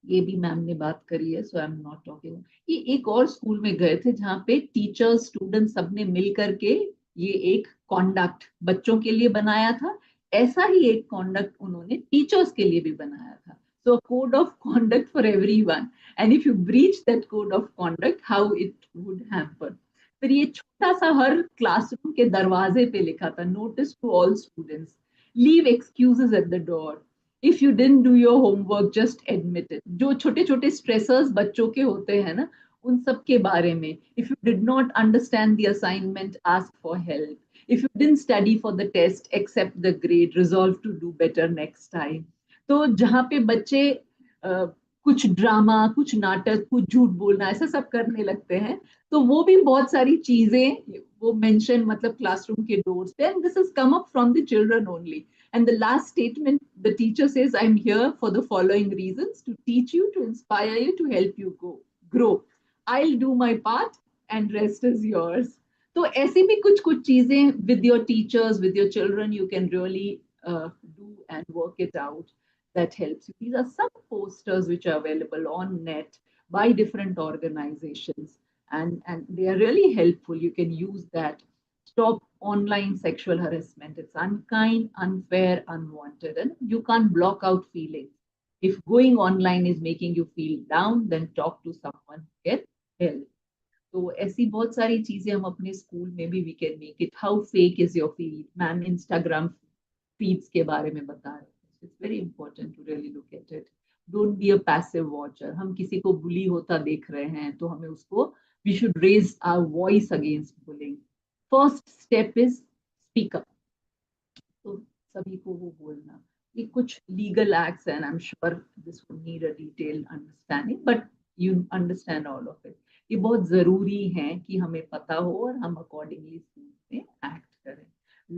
ये भी मैम ने बात करी है, सो आई एम नॉट टॉकिंग। ये एक और स्कूल में गए थे जहाँ पे टीचर्स, स्टूडेंट्स सबने मिल करके ये एक कॉन्डक्ट बच्चों के लिए बनाया था, ऐसा ही एक कॉन्डक्ट उन्होंने टीचर्स के लिए भी बनाया था। So code of conduct for everyone, and if you breach that code of conduct how it would hamper. फिर ये छोटा सा हर क्लासरूम के दरवाजे पे लिखा था, notice to all students, leave excuses at the door, if you didn't do your homework just admit it. जो छोटे छोटे स्ट्रेसर्स बच्चों के होते हैं ना, उन सब के बारे में, if you did not understand the assignment ask for help, if you didn't study for the test accept the grade, resolve to do better next time. तो जहाँ पे बच्चे कुछ ड्रामा, कुछ नाटक, कुछ झूठ बोलना, ऐसा सब करने लगते हैं, तो वो भी बहुत सारी चीजें वो मेंशन मतलब क्लासरूम के डोर्स पे, and this has come up from the children only. And the last statement, the teacher says, I'm here for the following reasons: to teach you, to inspire you, to help you grow. I'll do my part and rest is yours. तो ऐसी भी कुछ कुछ चीजें with your teachers, with your children, you can really do and work it out. That helps you. These are some posters which are available on net by different organizations. and they are really helpful. You can use that. Stop online sexual harassment. It's unkind, unfair, unwanted, and you can't block out feelings. If going online is making you feel down, then talk to someone, get help. तो ऐसी बहुत सारी चीजें हम अपने school में भी we can make it. How fake is your feed, ma'am Instagram feeds के बारे में बता रहे थे. It's very important to really look at it. Don't be a passive watcher. हम किसी को बुली होता देख रहे हैं तो हमें उसको, we should raise our voice against bullying. First step is speak up. तो सभी को वो बोलना. ये कुछ legal acts and I am sure this would need a detailed understanding, but you understand all of it. ये बहुत जरूरी है कि हमें पता हो और हम अकॉर्डिंगली स्कूल में एक्ट करें.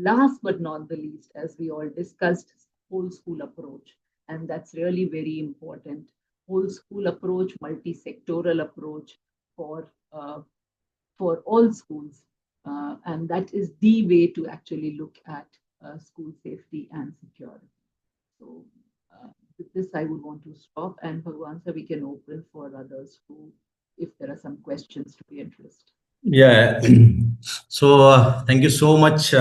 Last but not the least, as we all discussed, whole school approach, and that's really very important. Whole school approach, multi-sectoral approach for for all schools, and that is the way to actually look at school safety and security. So, with this, I would want to stop, and Bhagwan sir, we can open for others who, if there are some questions to be addressed. Yeah. So thank you so much,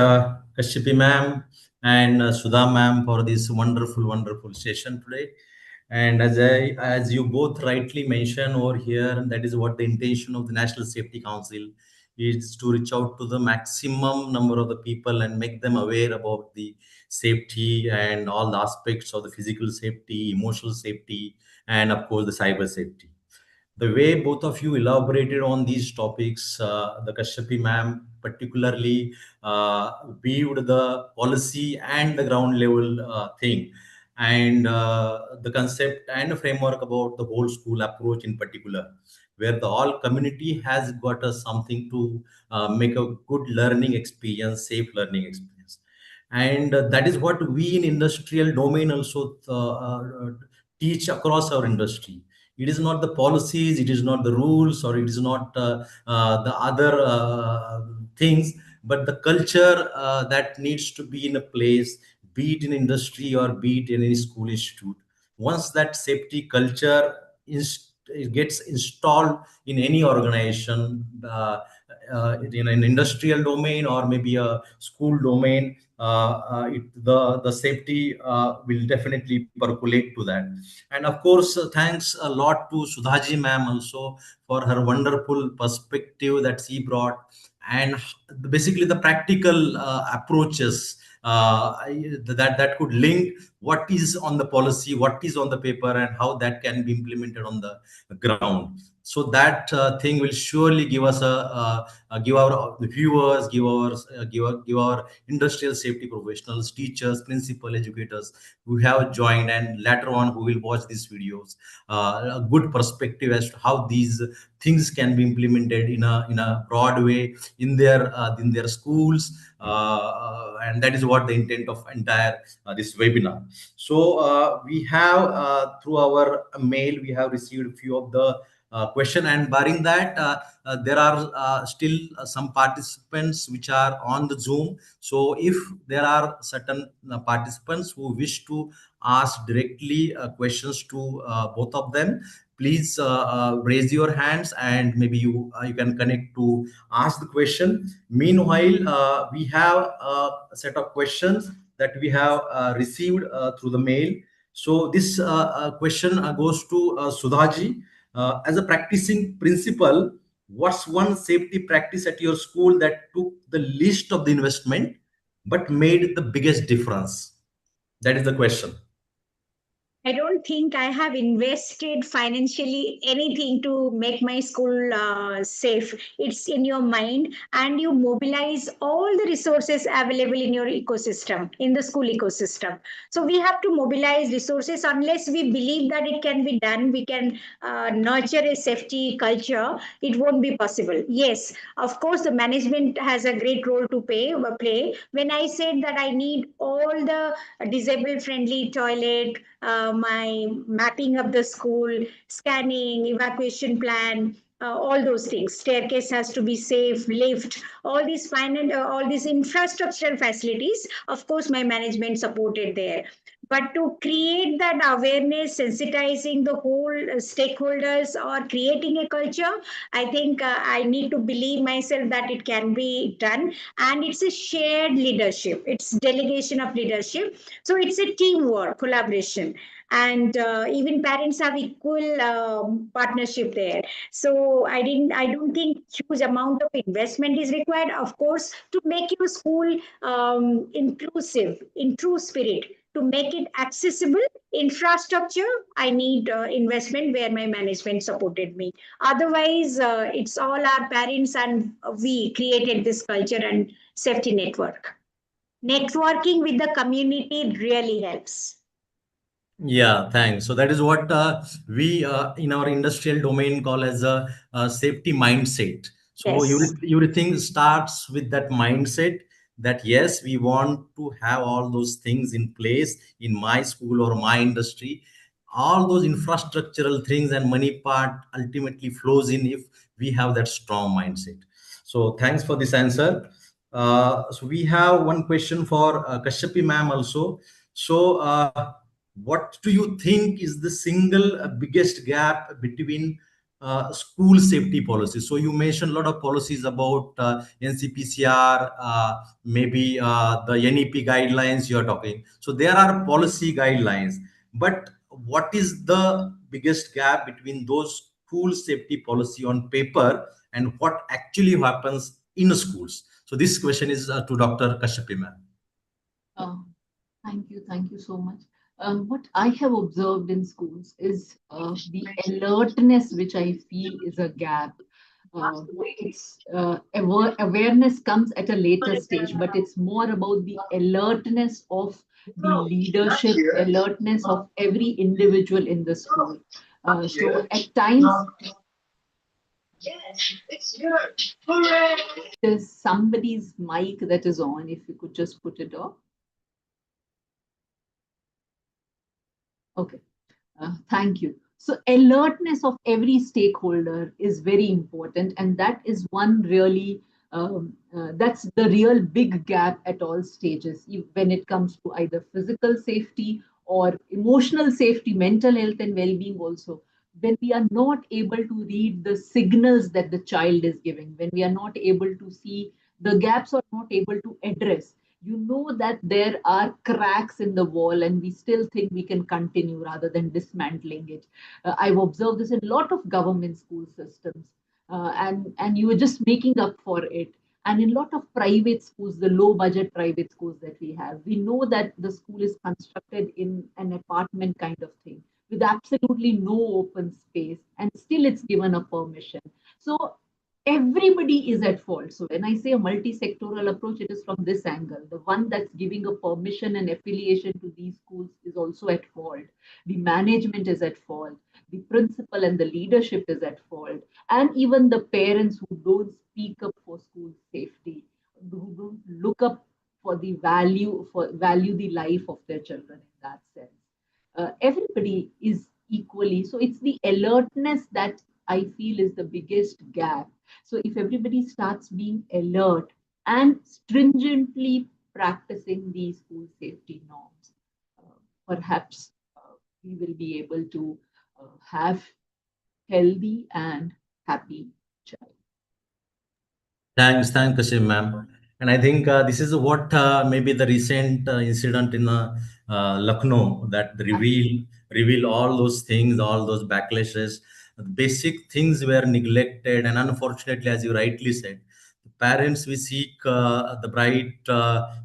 Kashyapi ma'am and Sudha ma'am, for this wonderful, wonderful session today. And as you both rightly mentioned over here, that is what the intention of the National Safety Council is, to reach out to the maximum number of the people and make them aware about the safety and all the aspects of the physical safety, emotional safety, and of course the cyber safety. The way both of you elaborated on these topics, the Kashyapi ma'am particularly viewed the policy and the ground level thing, and the concept and framework about the whole school approach in particular, where the all community has got us something to make a good learning experience, safe learning experience. And that is what we in industrial domain also teach across our industry. It is not the policies, it is not the rules, or it is not the other things, but the culture that needs to be in a place, be it in industry or be it in any school institute. Once that safety culture it gets installed in any organization, in an industrial domain or maybe a school domain, the safety will definitely percolate to that. And of course, thanks a lot to Sudhaji ma'am also for her wonderful perspective that she brought, and basically the practical approaches that could link what is on the policy, what is on the paper, and how that can be implemented on the ground. So that thing will surely give us give our viewers, give our industrial safety professionals, teachers, principal, educators who have joined and later on who will watch these videos a good perspective as to how these things can be implemented in a broad way in their schools, and that is what the intent of entire this webinar. So we have through our mail we have received a few of the question, and barring that there are still some participants which are on the Zoom. So if there are certain participants who wish to ask directly questions to both of them, please raise your hands and maybe you can connect to ask the question. Meanwhile, we have a set of questions that we have received through the mail. So this question goes to Sudhaji. As a practicing principal, what's one safety practice at your school that took the least of the investment but made the biggest difference? That is the question. I don't think I have invested financially anything to make my school safe. It's in your mind, and you mobilize all the resources available in your ecosystem, in the school ecosystem. So we have to mobilize resources. Unless we believe that it can be done, we can nurture a safety culture, it won't be possible. Yes, of course, the management has a great role to play. When I said that I need all the disabled friendly toilet, my mapping of the school, scanning, evacuation plan, all those things. Staircase has to be safe, lift, all these infrastructural facilities. Of course, my management supported there. But to create that awareness, sensitizing the whole stakeholders or creating a culture, I think I need to believe myself that it can be done. And it's a shared leadership, it's delegation of leadership. So it's a teamwork, collaboration. And even parents have equal partnership there. So I don't think huge amount of investment is required, of course, to make your school inclusive in true spirit, to make it accessible. Infrastructure, I need investment where my management supported me. Otherwise, it's all our parents, and we created this culture and safety network. Networking with the community really helps. Yeah, thanks. So that is what we in our industrial domain call as a safety mindset. So Yes. everything starts with that mindset that yes, we want to have all those things in place in my school or my industry. All those infrastructural things and money part ultimately flows in if we have that strong mindset. So thanks for this answer. So we have one question for Kashyapi ma'am also. So what do you think is the single biggest gap between school safety policies? So you mentioned a lot of policies about NCPCR, maybe the NEP guidelines you are talking. So there are policy guidelines, but what is the biggest gap between those school safety policy on paper and what actually happens in schools? So this question is to Dr. Kashyapi ma'am. Uh, Thank you so much. What I have observed in schools is the alertness, which I feel is a gap. Awareness comes at a later stage, but it's more about the alertness of the leadership, alertness of every individual in the school. So at times, there's somebody's mic that is on. If you could just put it off. Okay. Thank you. So, alertness of every stakeholder is very important, and that is one really that's the real big gap at all stages when it comes to either physical safety or emotional safety, mental health, and well-being. Also, when we are not able to read the signals that the child is giving, when we are not able to see the gaps or not able to address, you know that there are cracks in the wall and we still think we can continue rather than dismantling it. I've observed this in a lot of government school systems, and you are just making up for it. And in a lot of private schools, the low budget private schools that we have, we know that the school is constructed in an apartment kind of thing with absolutely no open space, and still it's given a permission. So everybody is at fault. So when I say a multi-sectoral approach, it is from this angle. The one that's giving a permission and affiliation to these schools is also at fault. The management is at fault. The principal and the leadership is at fault. And even the parents who don't speak up for school safety, who don't look up for the value the life of their children in that sense. Everybody is equally. So it's the alertness that I feel is the biggest gap. So if everybody starts being alert and stringently practicing these school safety norms, perhaps we will be able to have healthy and happy child. Thanks, Kashim, ma'am. And I think this is what maybe the recent incident in Lucknow that reveal all those things, all those backlashes. Basic things were neglected, and unfortunately, as you rightly said, the parents we seek the bright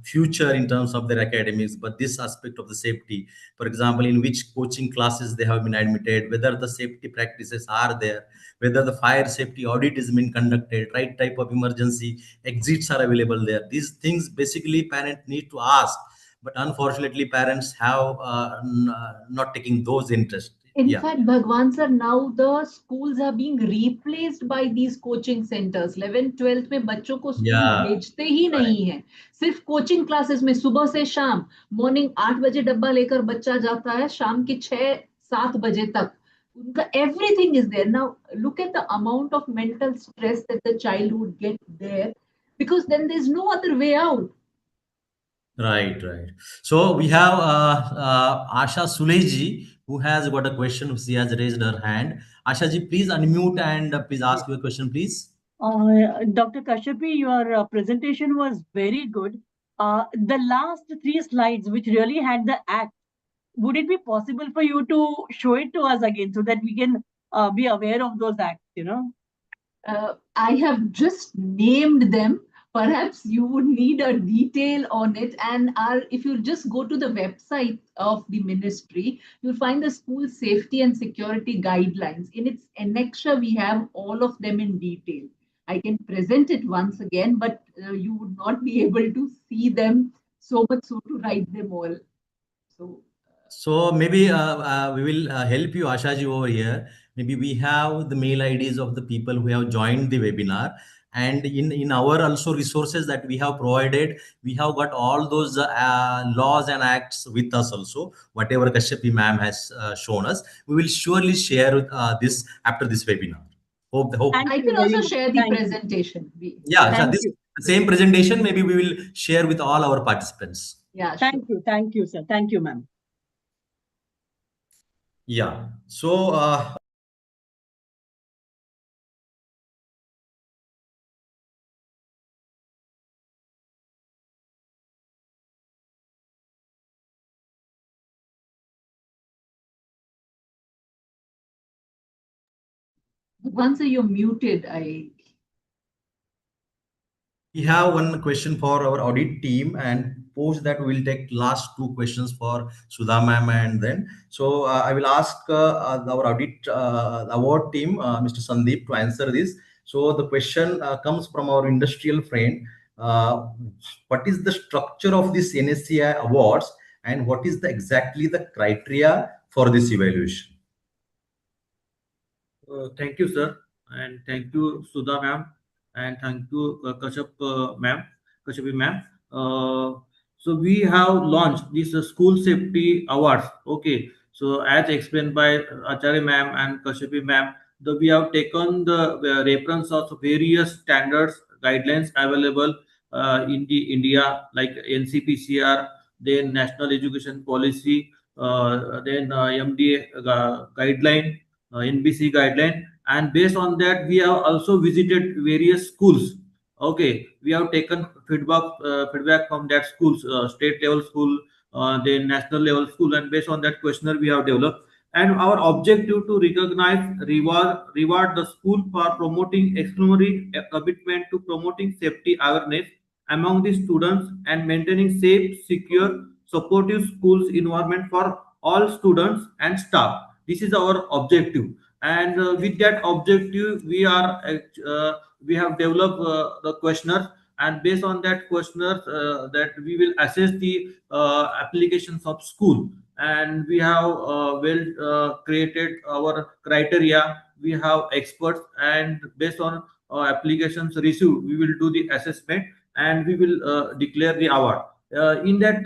future in terms of their academics, but this aspect of the safety, for example, in which coaching classes they have been admitted, whether the safety practices are there, whether the fire safety audit is being conducted, right type of emergency exits are available there. These things basically parents need to ask, but unfortunately parents have not taking those interests. In Yeah, fact, Bhagwan sir, now the schools are being replaced by these coaching centers. 11th 12th में बच्चों को school yeah, भेजते ही right. नहीं है, सिर्फ coaching classes में सुबह से शाम, मॉर्निंग 8 बजे डब्बा लेकर बच्चा जाता है, शाम के 6 7 बजे तक उनका everything is there. Now look at the amount of mental stress that the child would get there, because then there's no other way out. Right, right. So we have Asha Suleji who has got a question. She has raised her hand. Asha ji, please unmute and please ask your question, please. Dr. Kashyapi, your presentation was very good. The last three slides, which really had the act, would it be possible for you to show it to us again so that we can be aware of those acts, you know? I have just named them. Perhaps you would need a detail on it. And if you just go to the website of the ministry, you'll find the school safety and security guidelines. In its annexure, we have all of them in detail. I can present it once again, but you would not be able to see them so much so to write them all. So So maybe we will help you, Ashaji, over here. Maybe we have the mail IDs of the people who have joined the webinar, and in our also resources that we have provided, we have got all those laws and acts with us also. Whatever Kashyapi ma'am has shown us, we will surely share this after this webinar. Hope. Thank I you can very also much. share the Thank you. presentation. Yeah, so Thank this you. same presentation maybe we will share with all our participants. Yeah, sure. Thank you. Thank you, sir. Thank you, ma'am. Yeah. So Once you're muted, we have one question for our audit team, and post that we will take last two questions for Sudha ma'am, and then so I will ask our audit award team, Mr. Sandeep, to answer this. So the question comes from our industrial friend. What is the structure of this NSCI awards, and what is the exactly the criteria for this evaluation? Thank you, sir, and thank you, Sudha ma'am, and thank you, Kashyap ma'am. So we have launched this school safety awards. Okay, so as explained by Acharya ma'am and Kashyap ma'am, we have taken the reference of various standards guidelines available in the India like NCPCR, then National Education Policy, then MDA guideline, NBC guideline, and based on that, we have also visited various schools. Okay, we have taken feedback from that schools, state level school, then national level school, and based on that questionnaire we have developed. And our objective to recognize, reward the school for promoting exemplary commitment to promoting safety awareness among the students and maintaining safe, secure, supportive schools environment for all students and staff. This is our objective, and with that objective we have developed the questionnaire, and based on that questionnaire that we will assess the applications of school, and we have created our criteria. We have experts, and based on applications received we will do the assessment, and we will declare the award. In that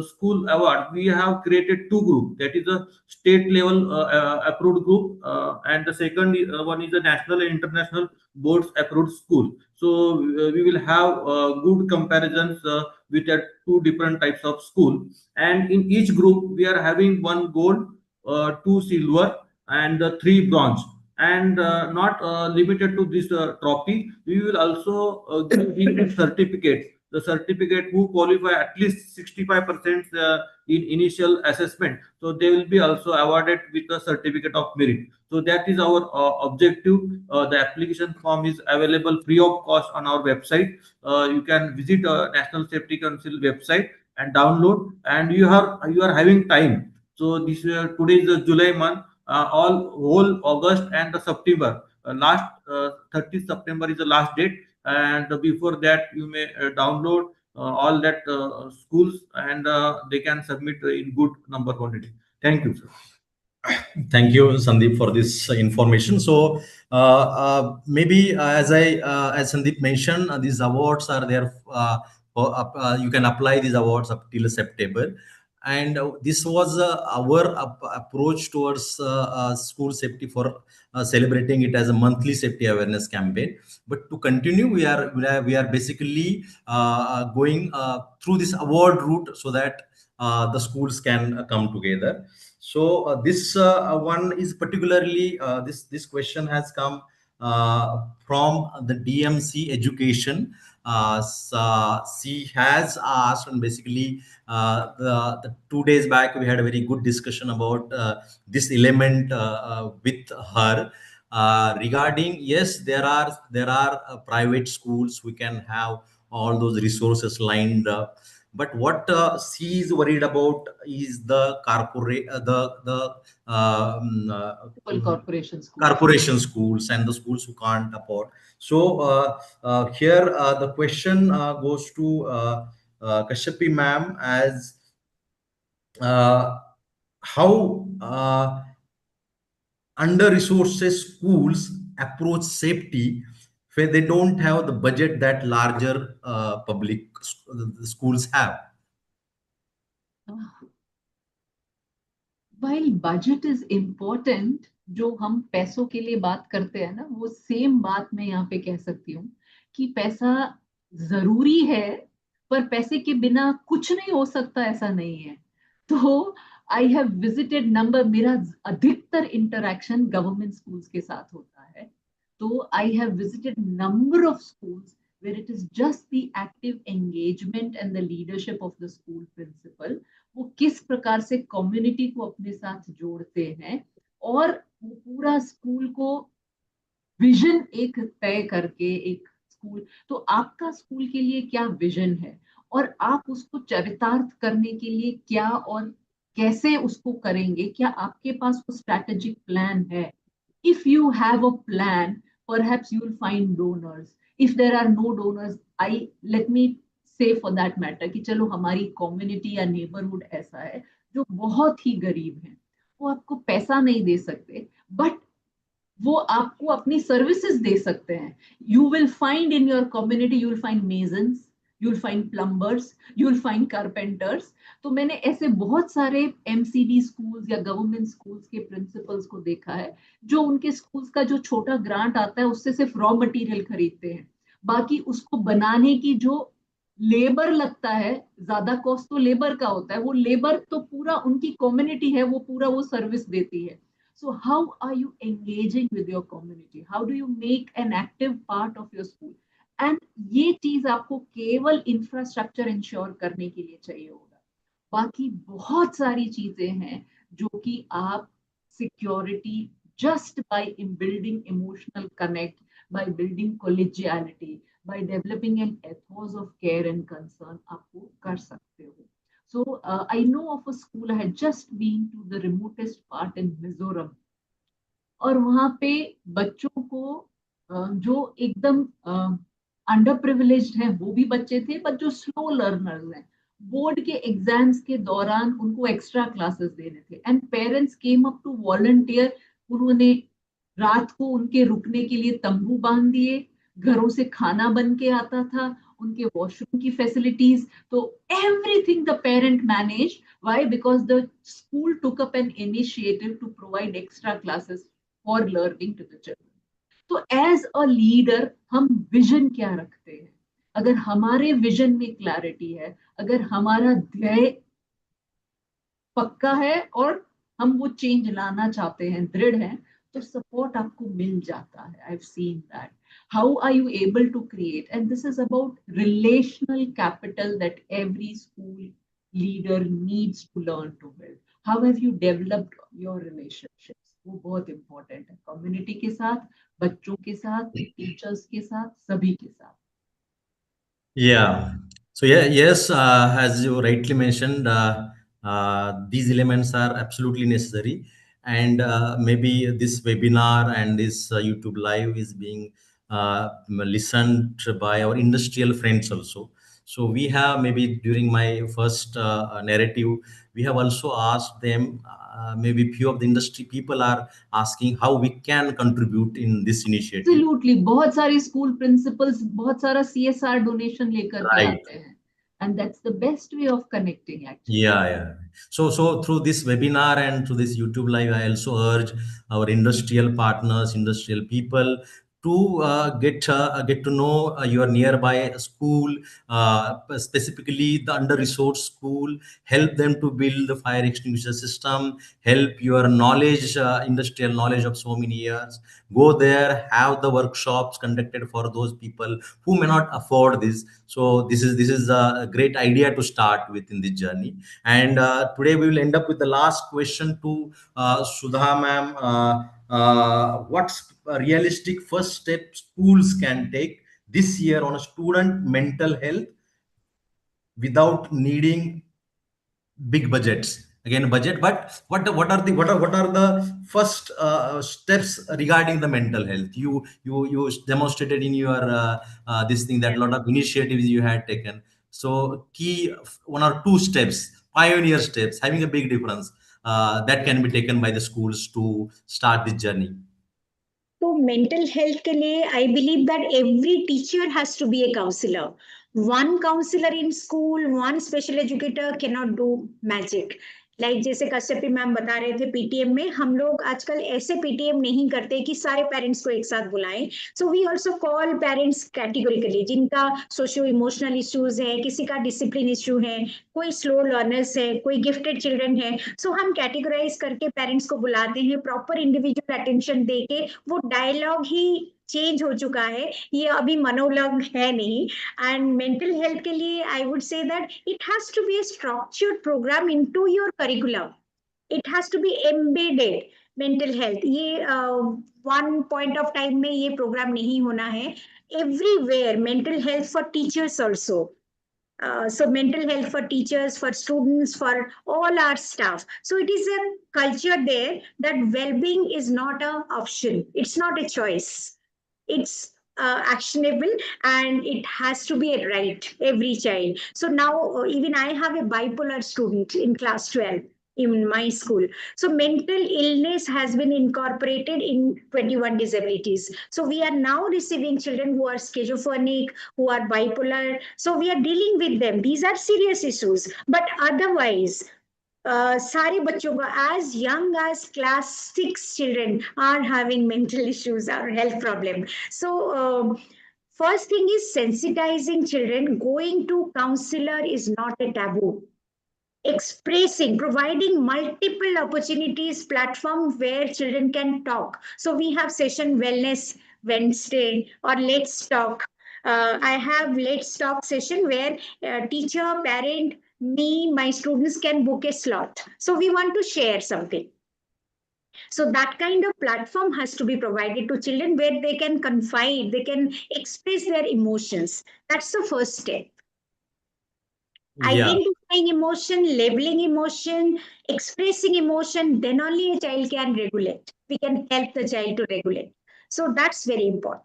school award, we have created two groups. That is a state level approved group, and the second one is a national and international boards approved school. So we will have good comparisons with two different types of school. And in each group, we are having one gold, two silver, and three bronze. And not limited to this trophy, we will also give the certificate. The certificate who qualify at least 65% in initial assessment, so they will be also awarded with a certificate of merit. So that is our objective. The application form is available free of cost on our website. You can visit National Safety Council website and download, and you are having time. So this today is the July month, all whole August and the September. Last 30th September is the last date, and before that you may download all that schools, and they can submit in good number quantity. Thank you, sir. Thank you, Sandeep, for this information. So maybe as Sandeep mentioned, these awards are there. You can apply these awards up till September. and this was our approach towards school safety for celebrating it as a monthly safety awareness campaign. But to continue, we are basically going through this award route so that the schools can come together. So this one is particularly this question has come from the DMC Education. She has asked, and basically the 2 days back we had a very good discussion about this element with her regarding, yes, there are private schools, we can have all those resources lined up, but what she is worried about is the corporate Corporation schools. corporation schools and the schools who can't afford. So here the question goes to Kashyapi ma'am, as how under resources schools approach safety where they don't have the budget that larger public schools have. While budget is important, जो हम पैसों के लिए बात करते हैं ना, वो सेम बात मैं यहाँ पे कह सकती हूँ कि पैसा जरूरी है, पर पैसे के बिना कुछ नहीं हो सकता ऐसा नहीं है. तो आई हैव विजिटेड नंबर, मेरा अधिकतर इंटरेक्शन गवर्नमेंट स्कूल्स के साथ होता है. तो I have visited number of schools where it is just the active engagement and the leadership of the school principal, वो किस प्रकार से कम्युनिटी को अपने साथ जोड़ते हैं और वो पूरा स्कूल को विजन एक तय करके एक स्कूल, तो आपका स्कूल के लिए क्या विजन है और आप उसको चरितार्थ करने के लिए क्या और कैसे उसको करेंगे, क्या आपके पास वो स्ट्रैटेजिक प्लान है. If you have a plan, perhaps you will find donors. If there are no donors, let me say for that matter कि चलो हमारी कम्युनिटी या नेबरहुड ऐसा है जो बहुत ही गरीब है, वो आपको पैसा नहीं दे सकते, बट वो आपको अपनी सर्विसेज दे सकते हैं. You will find in your community, you will find masons, you will find plumbers, you will find carpenters. तो मैंने ऐसे बहुत सारे एमसीडी स्कूल्स या गवर्नमेंट स्कूल्स के प्रिंसिपल्स को देखा है जो उनके स्कूल्स का जो छोटा ग्रांट आता है उससे सिर्फ रॉ मटेरियल खरीदते हैं, बाकी उसको बनाने की जो लेबर लगता है, ज्यादा कॉस्ट तो लेबर का होता है, वो लेबर तो पूरा उनकी कम्युनिटी है, वो पूरा वो सर्विस देती है. So how are you engaging with your community? How do you make an active part of your school? And ये चीज आपको केवल इंफ्रास्ट्रक्चर इंश्योर करने के लिए चाहिए होगा. बाकी बहुत सारी चीजें हैं जो कि आप security just by building emotional connect, by building collegiality, by developing an ethos of care and concern आपको कर सकते हो. So I know of a school, I had just been to the remotest part in Mizoram, और वहां पे बच्चों को जो एकदम अंडर प्रिविलेज्ड हैं वो भी बच्चे थे, पर जो स्लो लर्नर्स हैं बोर्ड के एग्जाम्स के दौरान उनको एक्स्ट्रा क्लासेस देने थे, and parents came up to volunteer. उन्होंने रात को उनके रुकने के लिए तंबू बांध दिए, घरों से खाना बन के आता था, उनके वॉशरूम की फैसिलिटीज, तो everything the parent manage. Why? Because the school took up an initiative to provide extra classes for learning to the children. तो एज अ लीडर हम विजन क्या रखते हैं? अगर हमारे विजन में क्लैरिटी है, अगर हमारा ध्येय पक्का है और हम वो चेंज लाना चाहते हैं, दृढ़ हैं, तो सपोर्ट आपको मिल जाता है. I have seen that. How are you able to create? And this is about relational capital that every school leader needs to learn to build. How have you developed your relationships? वो बहुत important है. Community के साथ, बच्चों के साथ, teachers के साथ, सभी के साथ. Yeah. So yeah, yes, as you rightly mentioned, these elements are absolutely necessary, and maybe this webinar and this YouTube live is being listened by our industrial friends also. So we have, maybe during my first narrative, we have also asked them. Maybe few of the industry people are asking how we can contribute in this initiative. Absolutely. बहुत सारी school principles बहुत सारा CSR donation लेकर के Right. आते हैं, And that's the best way of connecting, actually. Yeah. So through this webinar and through this YouTube live, I also urge our industrial partners, industrial people to get to know your nearby school, specifically the under-resourced school. Help them to build the fire extinguisher system. Help your knowledge, industrial knowledge of so many years. Go there, have the workshops conducted for those people who may not afford this. So this is a great idea to start with in this journey. And today we will end up with the last question to Sudha ma'am. What's a realistic first step schools can take this year on a student mental health without needing big budgets? Again, budget, but what are the first steps regarding the mental health? You demonstrated in your this thing that a lot of initiatives you had taken. So key one or two steps, pioneer steps, having a big difference that can be taken by the schools to start this journey. तो mental health के लिए I believe that every teacher has to be a counsellor one counsellor in school one special educator can not do magic like जैसे Kashyapi ma'am बता रहे थे PTM में हम लोग आजकल ऐसे पीटीएम नहीं करते कि सारे पेरेंट्स को एक साथ बुलाएं so we also call parents categorically जिनका सोशियो इमोशनल इश्यूज है किसी का डिसिप्लिन इश्यू है कोई स्लो लर्नर्स है कोई गिफ्टेड चिल्ड्रन है सो हम कैटेगराइज करके पेरेंट्स को बुलाते हैं प्रॉपर इंडिविजुअल अटेंशन दे के वो डायलॉग ही चेंज हो चुका है ये अभी मनोलग है नहीं एंड मेंटल हेल्थ के लिए I would say that it has to be a structured programme into your curriculum it has to be embedded mental health ये वन पॉइंट ऑफ टाइम में ये प्रोग्राम नहीं होना है everywhere mental health for teachers also so mental health for teachers, for students, for all our staff. So it is a culture there that well-being is not an option. It's not a choice. It's actionable and it has to be a right, every child. So now even I have a bipolar student in class 12 in my school. So mental illness has been incorporated in 21 disabilities. So we are now receiving children who are schizophrenic, who are bipolar. So we are dealing with them. These are serious issues. But otherwise, सारे बच्चों को as young as class 6 children are having mental issues or health problem. So first thing is sensitizing children. Going to counselor is not a taboo. Expressing, providing multiple opportunities, platform where children can talk. So we have session wellness Wednesday or let's talk. I have let's talk session where teacher, parent, me, my students can book a slot. So we want to share something. So that kind of platform has to be provided to children where they can confide, they can express their emotions. That's the first step. Identifying emotion, labeling emotion, expressing emotion, then only a child can regulate. We can help the child to regulate. So that's very important.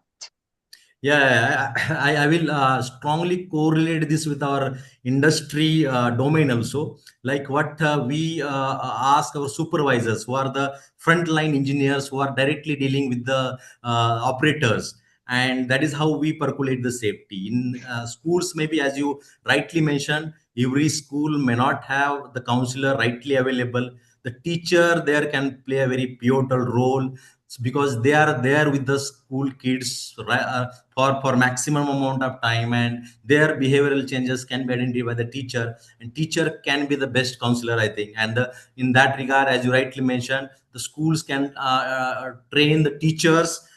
Yeah, I will strongly correlate this with our industry domain also. Like what we ask our supervisors, who are the frontline engineers, who are directly dealing with the operators, and that is how we percolate the safety in schools. Maybe as you rightly mentioned, every school may not have the counselor rightly available. The teacher there can play a very pivotal role because they are there with the school kids for maximum amount of time, and their behavioral changes can be identified by the teacher, and teacher can be the best counselor, I think. And in that regard, as you rightly mentioned, the schools can train the teachers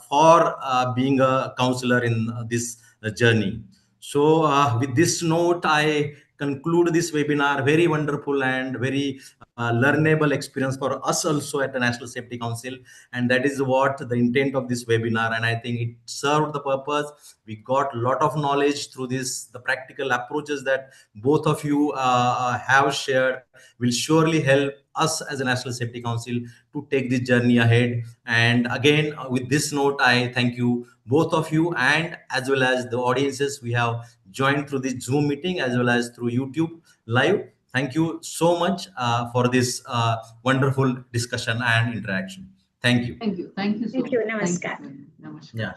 for being a counselor in this journey. So with this note, I conclude this webinar. Very wonderful and very learnable experience for us also at the National Safety Council, and that is what the intent of this webinar. And I think it served the purpose. We got a lot of knowledge through this. The practical approaches that both of you have shared will surely help us as a National Safety Council to take this journey ahead. And again, with this note, I thank you, both of you, and as well as the audiences we have joined through this Zoom meeting as well as through YouTube live. Thank you so much for this wonderful discussion and interaction. Thank you. Thank you. Thank you so Thank you. much. Namaskar. Thank you. Namaskar. Yeah.